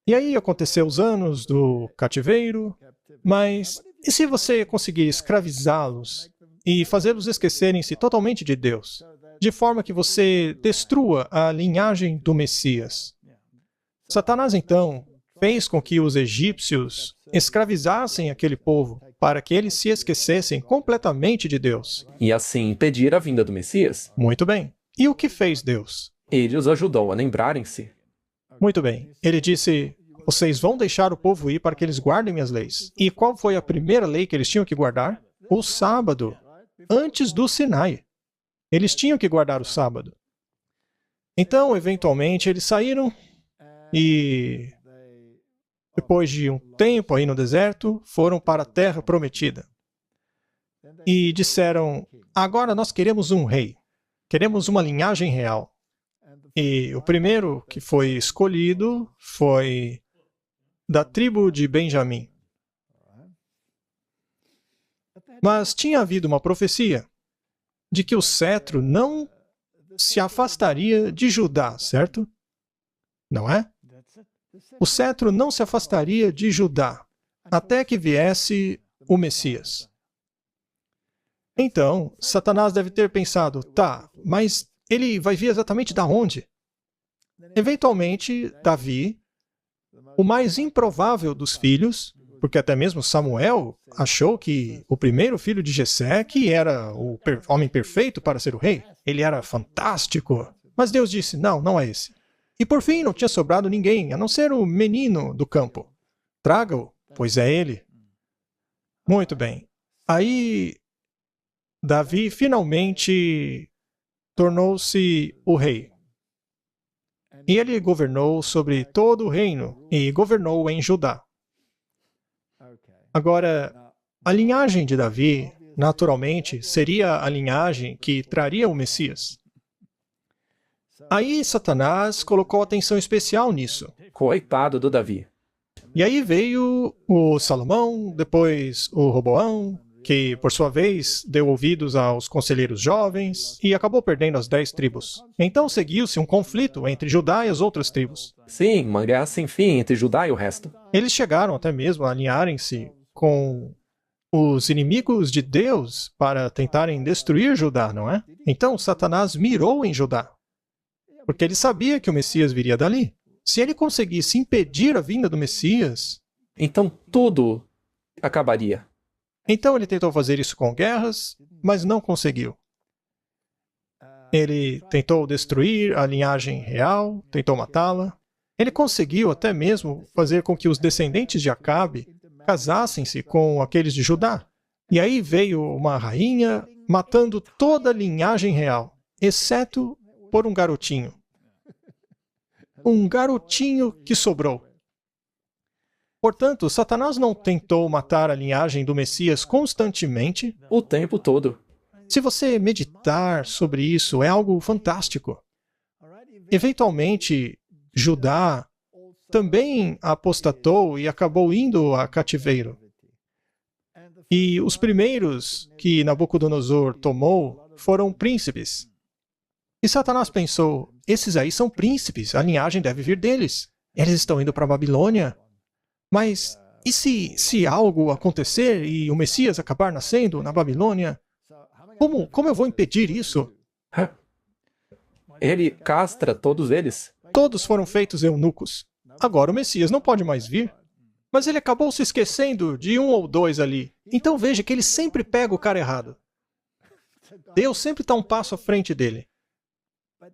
E aí aconteceu os anos do cativeiro, mas e se você conseguir escravizá-los e fazê-los esquecerem-se totalmente de Deus, de forma que você destrua a linhagem do Messias? Satanás, então, fez com que os egípcios escravizassem aquele povo para que eles se esquecessem completamente de Deus. E assim impedir a vinda do Messias. Muito bem. E o que fez Deus? Ele os ajudou a lembrarem-se. Muito bem. Ele disse: vocês vão deixar o povo ir para que eles guardem minhas leis. E qual foi a primeira lei que eles tinham que guardar? O sábado, antes do Sinai. Eles tinham que guardar o sábado. Então, eventualmente, eles saíram e, depois de um tempo aí no deserto, foram para a terra prometida. E disseram: agora nós queremos um rei. Queremos uma linhagem real. E o primeiro que foi escolhido foi da tribo de Benjamim. Mas tinha havido uma profecia de que o cetro não se afastaria de Judá, certo? Não é? O cetro não se afastaria de Judá até que viesse o Messias. Então, Satanás deve ter pensado: tá, mas ele vai vir exatamente da onde? Eventualmente, Davi, o mais improvável dos filhos, porque até mesmo Samuel achou que o primeiro filho de Jessé, que era o homem perfeito para ser o rei, ele era fantástico. Mas Deus disse: não, não é esse. E por fim, não tinha sobrado ninguém, a não ser o menino do campo. Traga-o, pois é ele. Muito bem. Aí, Davi finalmente tornou-se o rei. E ele governou sobre todo o reino e governou em Judá. Agora, a linhagem de Davi naturalmente, seria a linhagem que traria o Messias. Aí Satanás colocou atenção especial nisso. Coitado do Davi. E aí veio o Salomão, depois o Roboão, que, por sua vez, deu ouvidos aos conselheiros jovens e acabou perdendo as 10 tribos. Então seguiu-se um conflito entre Judá e as outras tribos. Sim, uma guerra sem fim entre Judá e o resto. Eles chegaram até mesmo a alinharem-se com os inimigos de Deus para tentarem destruir Judá, não é? Então Satanás mirou em Judá, porque ele sabia que o Messias viria dali. Se ele conseguisse impedir a vinda do Messias, Então tudo acabaria. então ele tentou fazer isso com guerras, mas não conseguiu. Ele tentou destruir a linhagem real, tentou matá-la. Ele conseguiu até mesmo fazer com que os descendentes de Acabe casassem-se com aqueles de Judá. E aí veio uma rainha matando toda a linhagem real, exceto por um garotinho. Um garotinho que sobrou. Portanto, Satanás não tentou matar a linhagem do Messias constantemente. O tempo todo. Se você meditar sobre isso, é algo fantástico. Eventualmente, Judá também apostatou e acabou indo a cativeiro. E os primeiros que Nabucodonosor tomou foram príncipes. E Satanás pensou, esses aí são príncipes, a linhagem deve vir deles. Eles estão indo para a Babilônia. Mas e se algo acontecer e o Messias acabar nascendo na Babilônia? Como eu vou impedir isso? Ele castra todos eles. Todos foram feitos eunucos. Agora o Messias não pode mais vir. Mas ele acabou se esquecendo de um ou dois ali. Então veja que ele sempre pega o cara errado. Deus sempre está um passo à frente dele.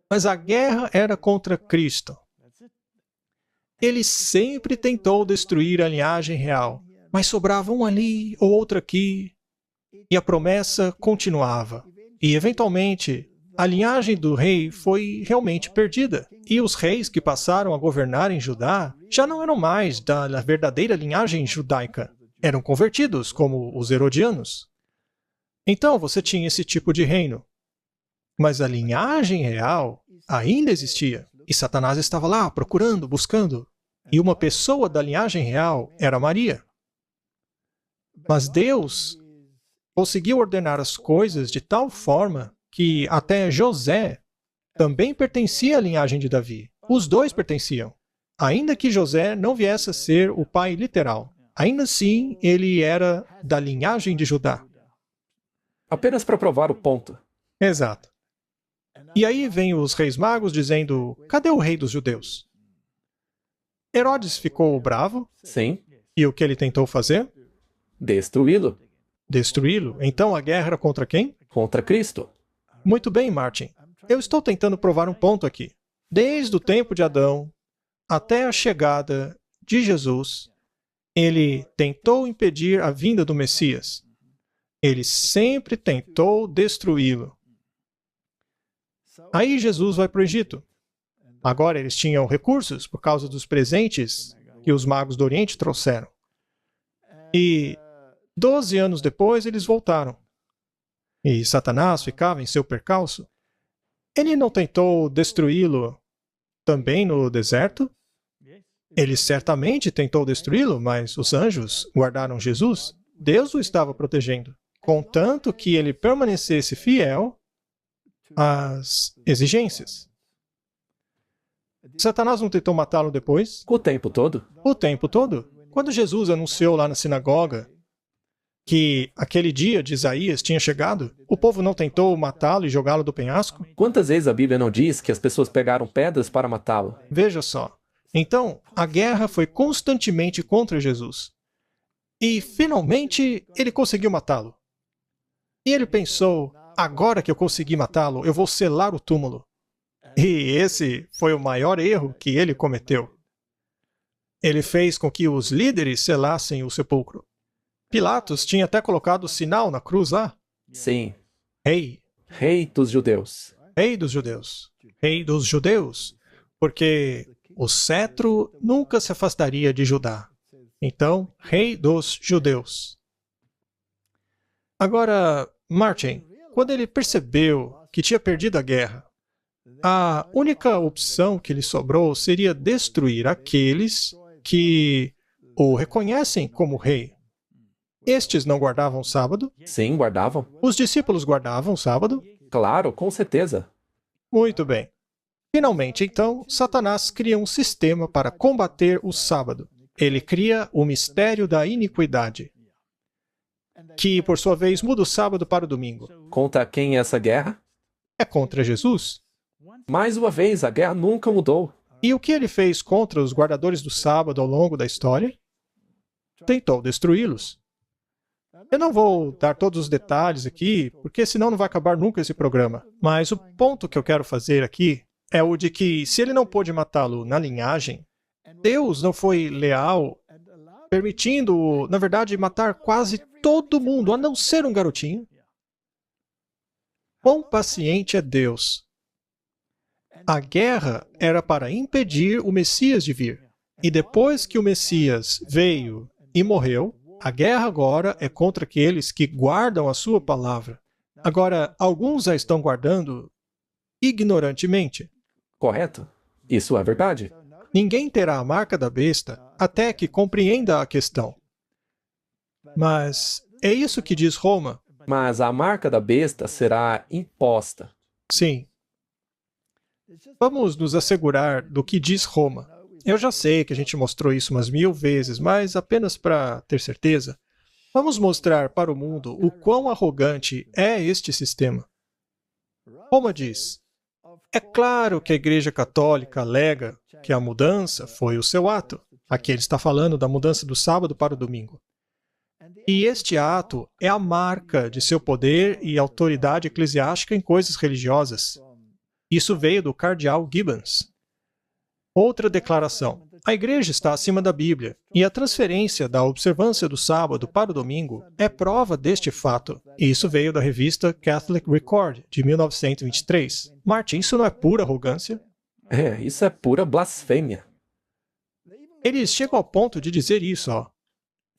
Mas a guerra era contra Cristo. Ele sempre tentou destruir a linhagem real, mas sobrava um ali ou outro aqui, e a promessa continuava. E, eventualmente, a linhagem do rei foi realmente perdida, e os reis que passaram a governar em Judá já não eram mais da verdadeira linhagem judaica. Eram convertidos, como os herodianos. Então, você tinha esse tipo de reino. Mas a linhagem real ainda existia. E Satanás estava lá, procurando, buscando. E uma pessoa da linhagem real era Maria. Mas Deus conseguiu ordenar as coisas de tal forma que até José também pertencia à linhagem de Davi. Os dois pertenciam. Ainda que José não viesse a ser o pai literal, ainda assim ele era da linhagem de Judá. Apenas para provar o ponto. Exato. E aí vem os reis magos dizendo, cadê o rei dos judeus? Herodes ficou bravo. Sim. E o que ele tentou fazer? Destruí-lo. Destruí-lo. Então a guerra era contra quem? Contra Cristo. Muito bem, Martin. Eu estou tentando provar um ponto aqui. Desde o tempo de Adão até a chegada de Jesus, ele tentou impedir a vinda do Messias. Ele sempre tentou destruí-lo. Aí Jesus vai para o Egito. Agora eles tinham recursos por causa dos presentes que os magos do Oriente trouxeram. E 12 anos depois eles voltaram. E Satanás ficava em seu percalço. Ele não tentou destruí-lo também no deserto? Ele certamente tentou destruí-lo, mas os anjos guardaram Jesus. Deus o estava protegendo, contanto que ele permanecesse fiel às exigências. Satanás não tentou matá-lo depois? O tempo todo. O tempo todo. Quando Jesus anunciou lá na sinagoga que aquele dia de Isaías tinha chegado, o povo não tentou matá-lo e jogá-lo do penhasco? Quantas vezes a Bíblia não diz que as pessoas pegaram pedras para matá-lo? Veja só. Então, a guerra foi constantemente contra Jesus. E, finalmente, ele conseguiu matá-lo. E ele pensou, agora que eu consegui matá-lo, eu vou selar o túmulo. E esse foi o maior erro que ele cometeu. Ele fez com que os líderes selassem o sepulcro. Pilatos tinha até colocado o sinal na cruz lá. Sim. Rei. Rei dos judeus. Rei dos judeus. Rei dos judeus. Porque o cetro nunca se afastaria de Judá. Então, rei dos judeus. Agora, Martin, quando ele percebeu que tinha perdido a guerra, a única opção que lhe sobrou seria destruir aqueles que o reconhecem como rei. Estes não guardavam o sábado? Sim, guardavam. Os discípulos guardavam o sábado? Claro, com certeza. Muito bem. Finalmente, então, Satanás cria um sistema para combater o sábado. Ele cria o mistério da iniquidade, que, por sua vez, muda o sábado para o domingo. Contra quem é essa guerra? É contra Jesus. Mais uma vez, a guerra nunca mudou. E o que ele fez contra os guardadores do sábado ao longo da história? Tentou destruí-los. Eu não vou dar todos os detalhes aqui, porque senão não vai acabar nunca esse programa. Mas o ponto que eu quero fazer aqui é o de que, se ele não pôde matá-lo na linhagem, Deus não foi leal, permitindo, na verdade, matar quase todo mundo, a não ser um garotinho. Quão paciente é Deus? A guerra era para impedir o Messias de vir. E depois que o Messias veio e morreu, a guerra agora é contra aqueles que guardam a sua palavra. Agora, alguns a estão guardando ignorantemente. Correto? Isso é verdade. Ninguém terá a marca da besta até que compreenda a questão. Mas é isso que diz Roma? Mas a marca da besta será imposta. Sim. Vamos nos assegurar do que diz Roma. Eu já sei que a gente mostrou isso umas 1000 vezes, mas apenas para ter certeza, vamos mostrar para o mundo o quão arrogante é este sistema. Roma diz: é claro que a Igreja Católica alega que a mudança foi o seu ato. Aqui ele está falando da mudança do sábado para o domingo. E este ato é a marca de seu poder e autoridade eclesiástica em coisas religiosas. Isso veio do cardeal Gibbons. Outra declaração. A igreja está acima da Bíblia, e a transferência da observância do sábado para o domingo é prova deste fato. E isso veio da revista Catholic Record, de 1923. Martin, isso não é pura arrogância? Isso é pura blasfêmia. Eles chegam ao ponto de dizer isso, ó.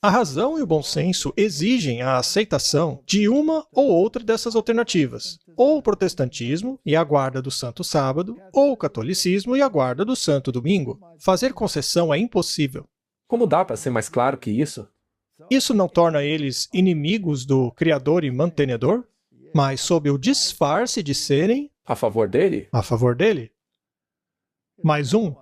A razão e o bom senso exigem a aceitação de uma ou outra dessas alternativas, ou o protestantismo e a guarda do Santo Sábado, ou o catolicismo e a guarda do Santo Domingo. Fazer concessão é impossível. Como dá para ser mais claro que isso? Isso não torna eles inimigos do Criador e mantenedor, mas sob o disfarce de serem A favor dele? a favor dele. Mais um,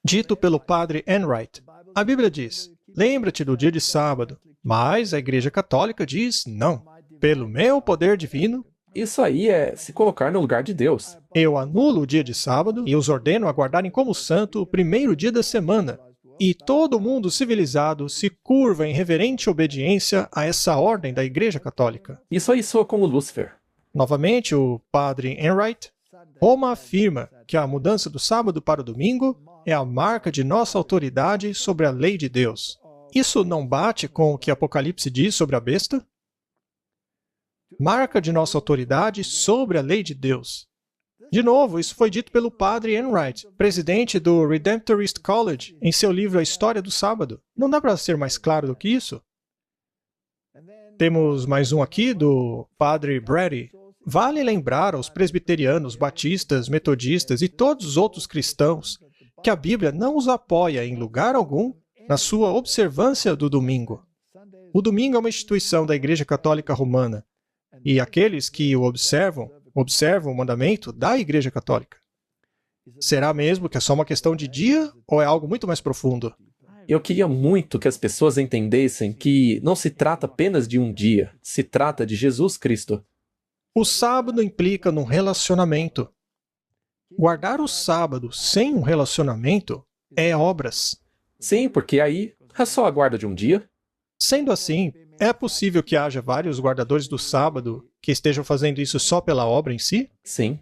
dito pelo padre Enright. A Bíblia diz: lembra-te do dia de sábado, mas a Igreja Católica diz não. Pelo meu poder divino, Isso aí é se colocar no lugar de Deus. eu anulo o dia de sábado e os ordeno a guardarem como santo o primeiro dia da semana. E todo mundo civilizado se curva em reverente obediência a essa ordem da Igreja Católica. Isso aí soa como Lúcifer. Novamente, o padre Enright. Roma afirma que a mudança do sábado para o domingo é a marca de nossa autoridade sobre a lei de Deus. Isso não bate com o que Apocalipse diz sobre a besta? Marca de nossa autoridade sobre a lei de Deus. De novo, isso foi dito pelo padre Enright, presidente do Redemptorist College, em seu livro A História do Sábado. Não dá para ser mais claro do que isso? Temos mais um aqui do padre Brady. Vale lembrar aos presbiterianos, batistas, metodistas e todos os outros cristãos que a Bíblia não os apoia em lugar algum na sua observância do domingo. O domingo é uma instituição da Igreja Católica Romana, e aqueles que o observam o mandamento da Igreja Católica. Será mesmo que é só uma questão de dia ou é algo muito mais profundo? Eu queria muito que as pessoas entendessem que não se trata apenas de um dia, se trata de Jesus Cristo. O sábado implica num relacionamento. Guardar o sábado sem um relacionamento é obras. Sim, porque aí é só a guarda de um dia. Sendo assim, é possível que haja vários guardadores do sábado que estejam fazendo isso só pela obra em si? Sim.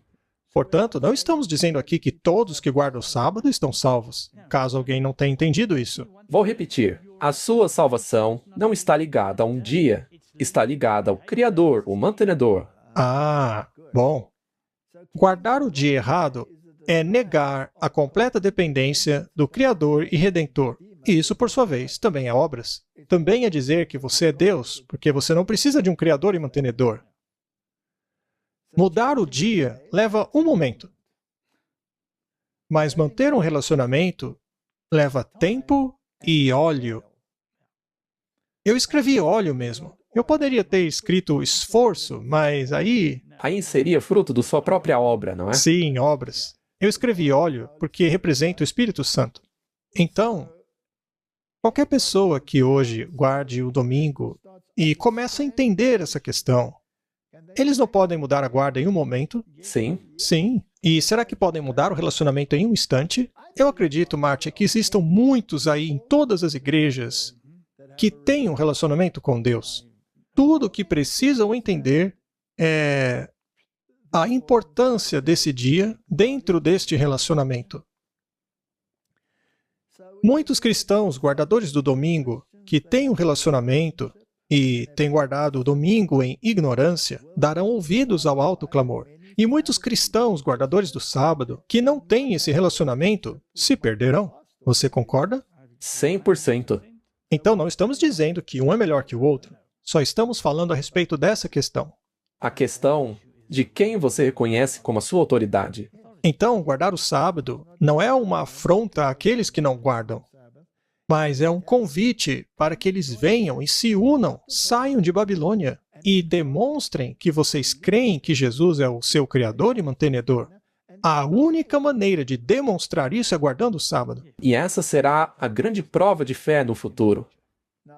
Portanto, não estamos dizendo aqui que todos que guardam o sábado estão salvos, caso alguém não tenha entendido isso. Vou repetir. A sua salvação não está ligada a um dia, está ligada ao Criador, o mantenedor. Ah, bom. Guardar o dia errado é negar a completa dependência do Criador e Redentor. E isso, por sua vez, também é obras. Também é dizer que você é Deus, porque você não precisa de um criador e mantenedor. Mudar o dia leva um momento. Mas manter um relacionamento leva tempo e óleo. Eu escrevi óleo mesmo. Eu poderia ter escrito esforço, mas aí... Aí seria fruto da sua própria obra, não é? Sim, obras. Eu escrevi óleo porque representa o Espírito Santo. Então, qualquer pessoa que hoje guarde o domingo e comece a entender essa questão, eles não podem mudar a guarda em um momento? Sim. Sim. E será que podem mudar o relacionamento em um instante? Eu acredito, Marty, que existam muitos aí em todas as igrejas que têm um relacionamento com Deus. Tudo o que precisam entender é a importância desse dia dentro deste relacionamento. Muitos cristãos, guardadores do domingo, que têm um relacionamento e têm guardado o domingo em ignorância, darão ouvidos ao alto clamor. E muitos cristãos, guardadores do sábado, que não têm esse relacionamento, se perderão. Você concorda? 100%. Então não estamos dizendo que um é melhor que o outro. Só estamos falando a respeito dessa questão. A questão de quem você reconhece como a sua autoridade. Então, guardar o sábado não é uma afronta àqueles que não guardam, mas é um convite para que eles venham e se unam, saiam de Babilônia e demonstrem que vocês creem que Jesus é o seu Criador e mantenedor. A única maneira de demonstrar isso é guardando o sábado. E essa será a grande prova de fé no futuro.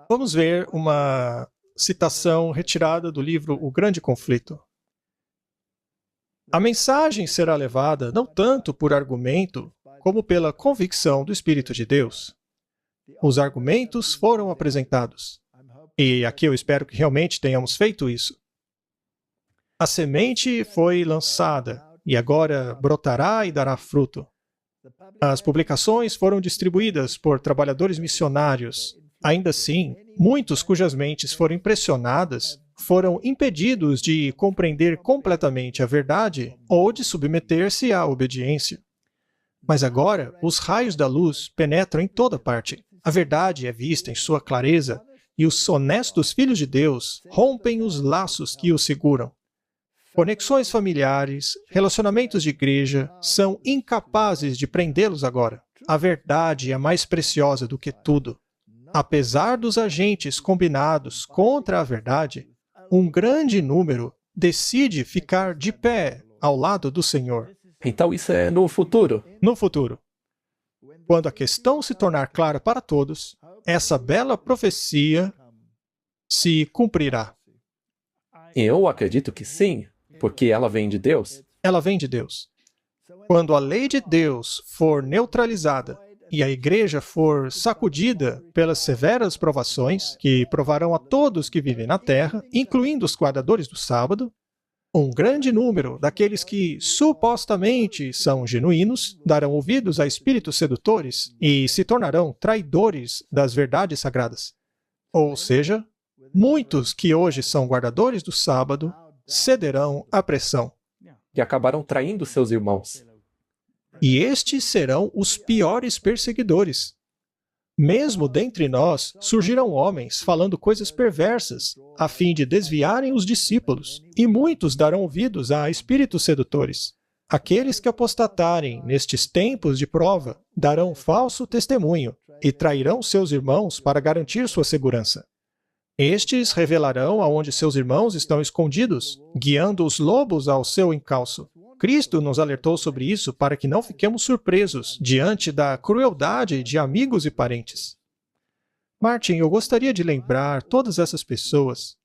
Vamos ver uma citação retirada do livro O Grande Conflito. A mensagem será levada não tanto por argumento, como pela convicção do Espírito de Deus. Os argumentos foram apresentados. E aqui eu espero que realmente tenhamos feito isso. A semente foi lançada, e agora brotará e dará fruto. As publicações foram distribuídas por trabalhadores missionários. Ainda assim, muitos cujas mentes foram impressionadas foram impedidos de compreender completamente a verdade ou de submeter-se à obediência. Mas agora, os raios da luz penetram em toda parte. A verdade é vista em sua clareza e os honestos filhos de Deus rompem os laços que os seguram. Conexões familiares, relacionamentos de igreja são incapazes de prendê-los agora. A verdade é mais preciosa do que tudo. Apesar dos agentes combinados contra a verdade, um grande número decide ficar de pé ao lado do Senhor. Então isso é no futuro. No futuro, quando a questão se tornar clara para todos, essa bela profecia se cumprirá. Eu acredito que sim, porque ela vem de Deus. Ela vem de Deus. Quando a lei de Deus for neutralizada e a igreja for sacudida pelas severas provações que provarão a todos que vivem na terra, incluindo os guardadores do sábado, um grande número daqueles que supostamente são genuínos darão ouvidos a espíritos sedutores e se tornarão traidores das verdades sagradas. Ou seja, muitos que hoje são guardadores do sábado cederão à pressão. E acabaram traindo seus irmãos. E estes serão os piores perseguidores. Mesmo dentre nós surgirão homens falando coisas perversas, a fim de desviarem os discípulos, e muitos darão ouvidos a espíritos sedutores. Aqueles que apostatarem nestes tempos de prova darão falso testemunho e trairão seus irmãos para garantir sua segurança. Estes revelarão aonde seus irmãos estão escondidos, guiando os lobos ao seu encalço. Cristo nos alertou sobre isso para que não fiquemos surpresos diante da crueldade de amigos e parentes. Martin, eu gostaria de lembrar todas essas pessoas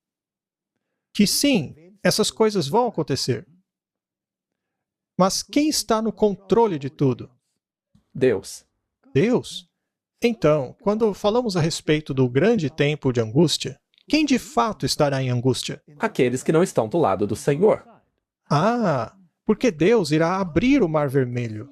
que sim, essas coisas vão acontecer. Mas quem está no controle de tudo? Deus. Deus? Então, quando falamos a respeito do grande tempo de angústia, quem de fato estará em angústia? Aqueles que não estão do lado do Senhor. Ah, porque Deus irá abrir o Mar Vermelho.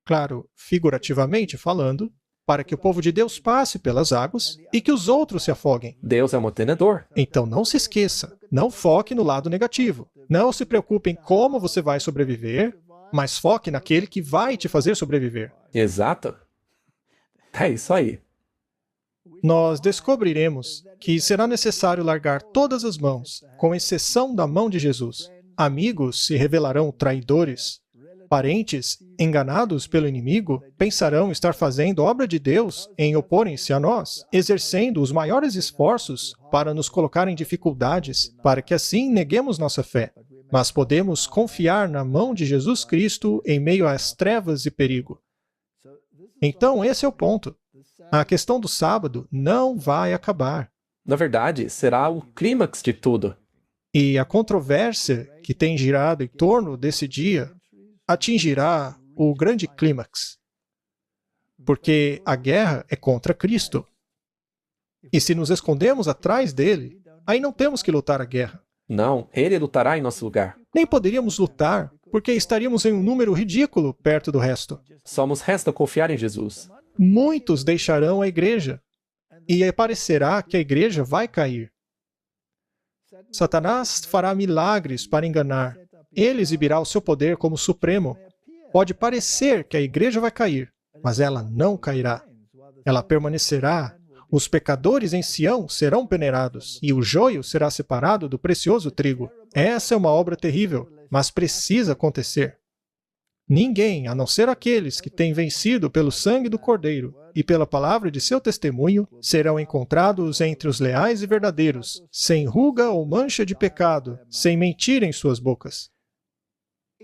Claro, figurativamente falando, para que o povo de Deus passe pelas águas e que os outros se afoguem. Deus é o mantenedor. Então não se esqueça, não foque no lado negativo. Não se preocupe em como você vai sobreviver, mas foque naquele que vai te fazer sobreviver. Exato. É isso aí. nós descobriremos que será necessário largar todas as mãos, com exceção da mão de Jesus. Amigos se revelarão traidores. Parentes, enganados pelo inimigo, pensarão estar fazendo obra de Deus em oporem-se a nós, exercendo os maiores esforços para nos colocar em dificuldades, para que assim neguemos nossa fé. Mas podemos confiar na mão de Jesus Cristo em meio às trevas e perigo. Então, esse é o ponto. A questão do sábado não vai acabar. Na verdade, será o clímax de tudo. E a controvérsia que tem girado em torno desse dia atingirá o grande clímax. Porque a guerra é contra Cristo. E se nos escondemos atrás dele, aí não temos que lutar a guerra. Não, ele lutará em nosso lugar. Nem poderíamos lutar, porque estaríamos em um número ridículo perto do resto. Só nos resta confiar em Jesus. Muitos deixarão a igreja, e parecerá que a igreja vai cair. Satanás fará milagres para enganar. Ele exibirá o seu poder como supremo. Pode parecer que a igreja vai cair, mas ela não cairá. Ela permanecerá. Os pecadores em Sião serão peneirados, e o joio será separado do precioso trigo. Essa é uma obra terrível, mas precisa acontecer. Ninguém, a não ser aqueles que têm vencido pelo sangue do Cordeiro e pela palavra de seu testemunho, serão encontrados entre os leais e verdadeiros, sem ruga ou mancha de pecado, sem mentira em suas bocas.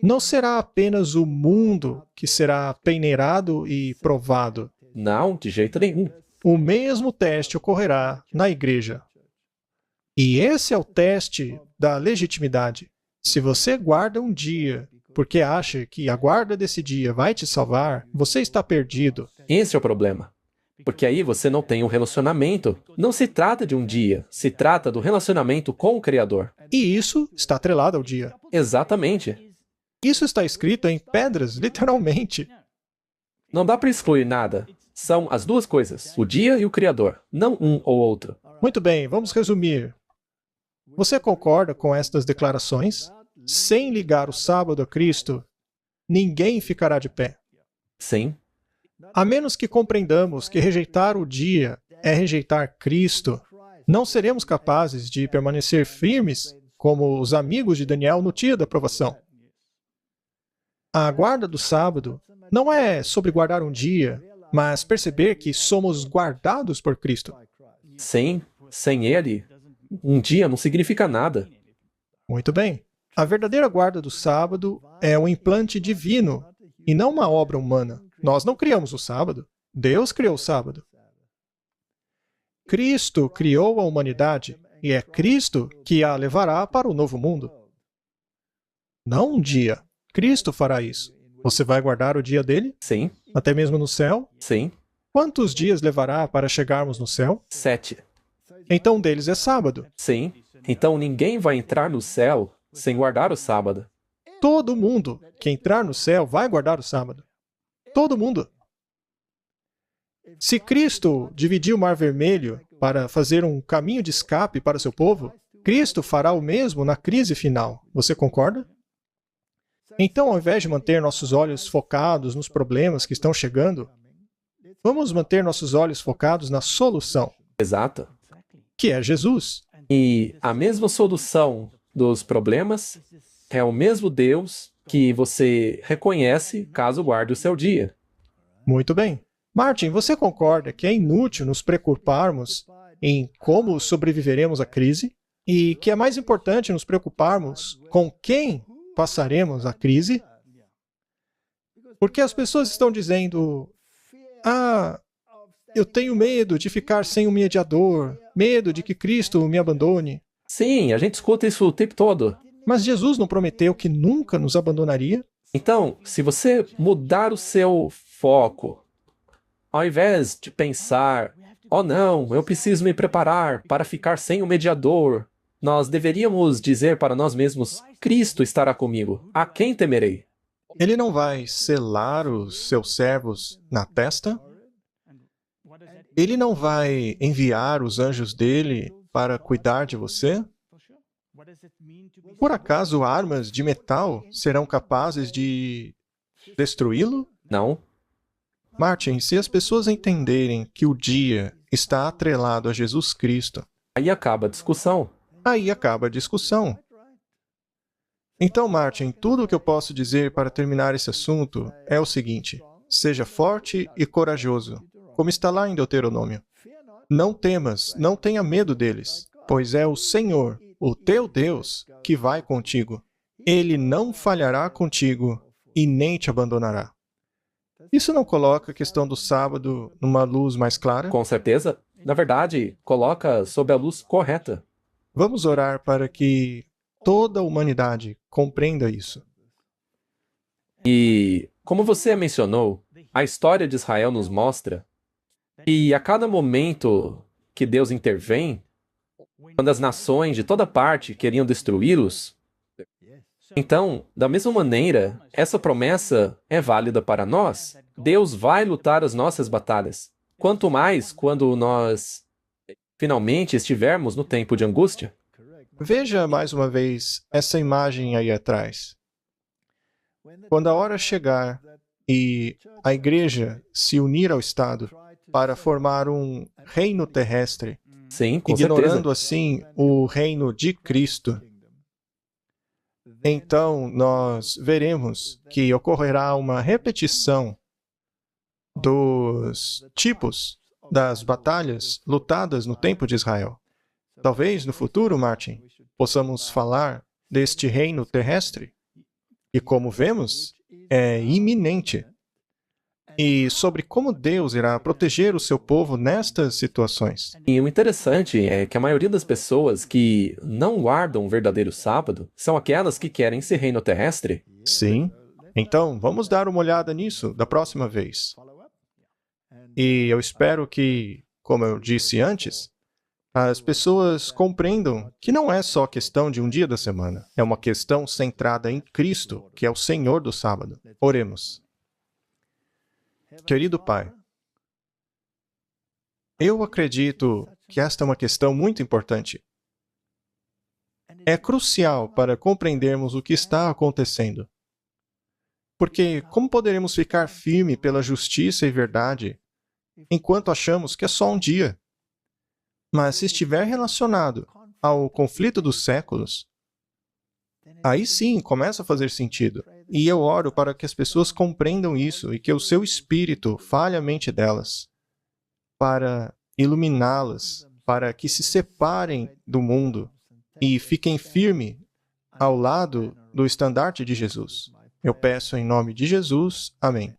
Não será apenas o mundo que será peneirado e provado. Não, de jeito nenhum. O mesmo teste ocorrerá na igreja. E esse é o teste da legitimidade. Se você guarda um dia porque acha que a guarda desse dia vai te salvar, você está perdido. Esse é o problema. Porque aí você não tem um relacionamento. Não se trata de um dia, se trata do relacionamento com o Criador. E isso está atrelado ao dia. Exatamente. Isso está escrito em pedras, literalmente. Não dá para excluir nada. São as duas coisas, o dia e o Criador, não um ou outro. Muito bem, vamos resumir. Você concorda com estas declarações? Sem ligar o sábado a Cristo, ninguém ficará de pé. Sim. A menos que compreendamos que rejeitar o dia é rejeitar Cristo, não seremos capazes de permanecer firmes como os amigos de Daniel no dia da provação. A guarda do sábado não é sobre guardar um dia, mas perceber que somos guardados por Cristo. Sim, sem ele, um dia não significa nada. Muito bem. A verdadeira guarda do sábado é um implante divino e não uma obra humana. Nós não criamos o sábado. Deus criou o sábado. Cristo criou a humanidade e é Cristo que a levará para o novo mundo. Não um dia. Cristo fará isso. Você vai guardar o dia dele? Sim. Até mesmo no céu? Sim. Quantos dias levará para chegarmos no céu? 7. Então um deles é sábado. Sim. Então ninguém vai entrar no céu sem guardar o sábado. Todo mundo que entrar no céu vai guardar o sábado. Todo mundo. Se Cristo dividiu o Mar Vermelho para fazer um caminho de escape para seu povo, Cristo fará o mesmo na crise final. Você concorda? Então, ao invés de manter nossos olhos focados nos problemas que estão chegando, vamos manter nossos olhos focados na solução, Exato. que é Jesus. E a mesma solução dos problemas é o mesmo Deus que você reconhece caso guarde o seu dia. Muito bem. Martin, você concorda que é inútil nos preocuparmos em como sobreviveremos à crise e que é mais importante nos preocuparmos com quem passaremos a crise? Porque as pessoas estão dizendo: eu tenho medo de ficar sem um mediador, medo de que Cristo me abandone. Sim, a gente escuta isso o tempo todo. Mas Jesus não prometeu que nunca nos abandonaria? Então, se você mudar o seu foco, ao invés de pensar, oh não, eu preciso me preparar para ficar sem o mediador, nós deveríamos dizer para nós mesmos, Cristo estará comigo, a quem temerei? Ele não vai selar os seus servos na testa? Ele não vai enviar os anjos dele para cuidar de você? Por acaso armas de metal serão capazes de destruí-lo? Não. Martin, se as pessoas entenderem que o dia está atrelado a Jesus Cristo, Aí acaba a discussão. aí acaba a discussão. Então, Martin, tudo o que eu posso dizer para terminar esse assunto é o seguinte: seja forte e corajoso, como está lá em Deuteronômio. Não temas, não tenha medo deles, pois é o Senhor, o teu Deus, que vai contigo. Ele não falhará contigo e nem te abandonará. Isso não coloca a questão do sábado numa luz mais clara? Com certeza, na verdade, coloca sob a luz correta. Vamos orar para que toda a humanidade compreenda isso. E, como você mencionou, a história de Israel nos mostra que a cada momento que Deus intervém, quando as nações de toda parte queriam destruí-los, então, da mesma maneira, essa promessa é válida para nós. Deus vai lutar as nossas batalhas. Quanto mais quando nós finalmente estivermos no tempo de angústia. Veja mais uma vez essa imagem aí atrás. Quando a hora chegar e a igreja se unir ao Estado para formar um reino terrestre, Sim, com ignorando certeza. assim o reino de Cristo, então nós veremos que ocorrerá uma repetição dos tipos das batalhas lutadas no tempo de Israel. Talvez no futuro, Martin, possamos falar deste reino terrestre, e como vemos, é iminente, e sobre como Deus irá proteger o seu povo nestas situações. E o interessante é que a maioria das pessoas que não guardam o verdadeiro sábado são aquelas que querem esse reino terrestre. Sim. Então, vamos dar uma olhada nisso da próxima vez. E eu espero que, como eu disse antes, as pessoas compreendam que não é só questão de um dia da semana. É uma questão centrada em Cristo, que é o Senhor do sábado. Oremos. Querido Pai, eu acredito que esta é uma questão muito importante. É crucial para compreendermos o que está acontecendo. Porque como poderemos ficar firme pela justiça e verdade enquanto achamos que é só um dia? Mas se estiver relacionado ao conflito dos séculos, aí sim começa a fazer sentido. E eu oro para que as pessoas compreendam isso e que o seu Espírito fale a mente delas, para iluminá-las, para que se separem do mundo e fiquem firmes ao lado do estandarte de Jesus. Eu peço em nome de Jesus. Amém.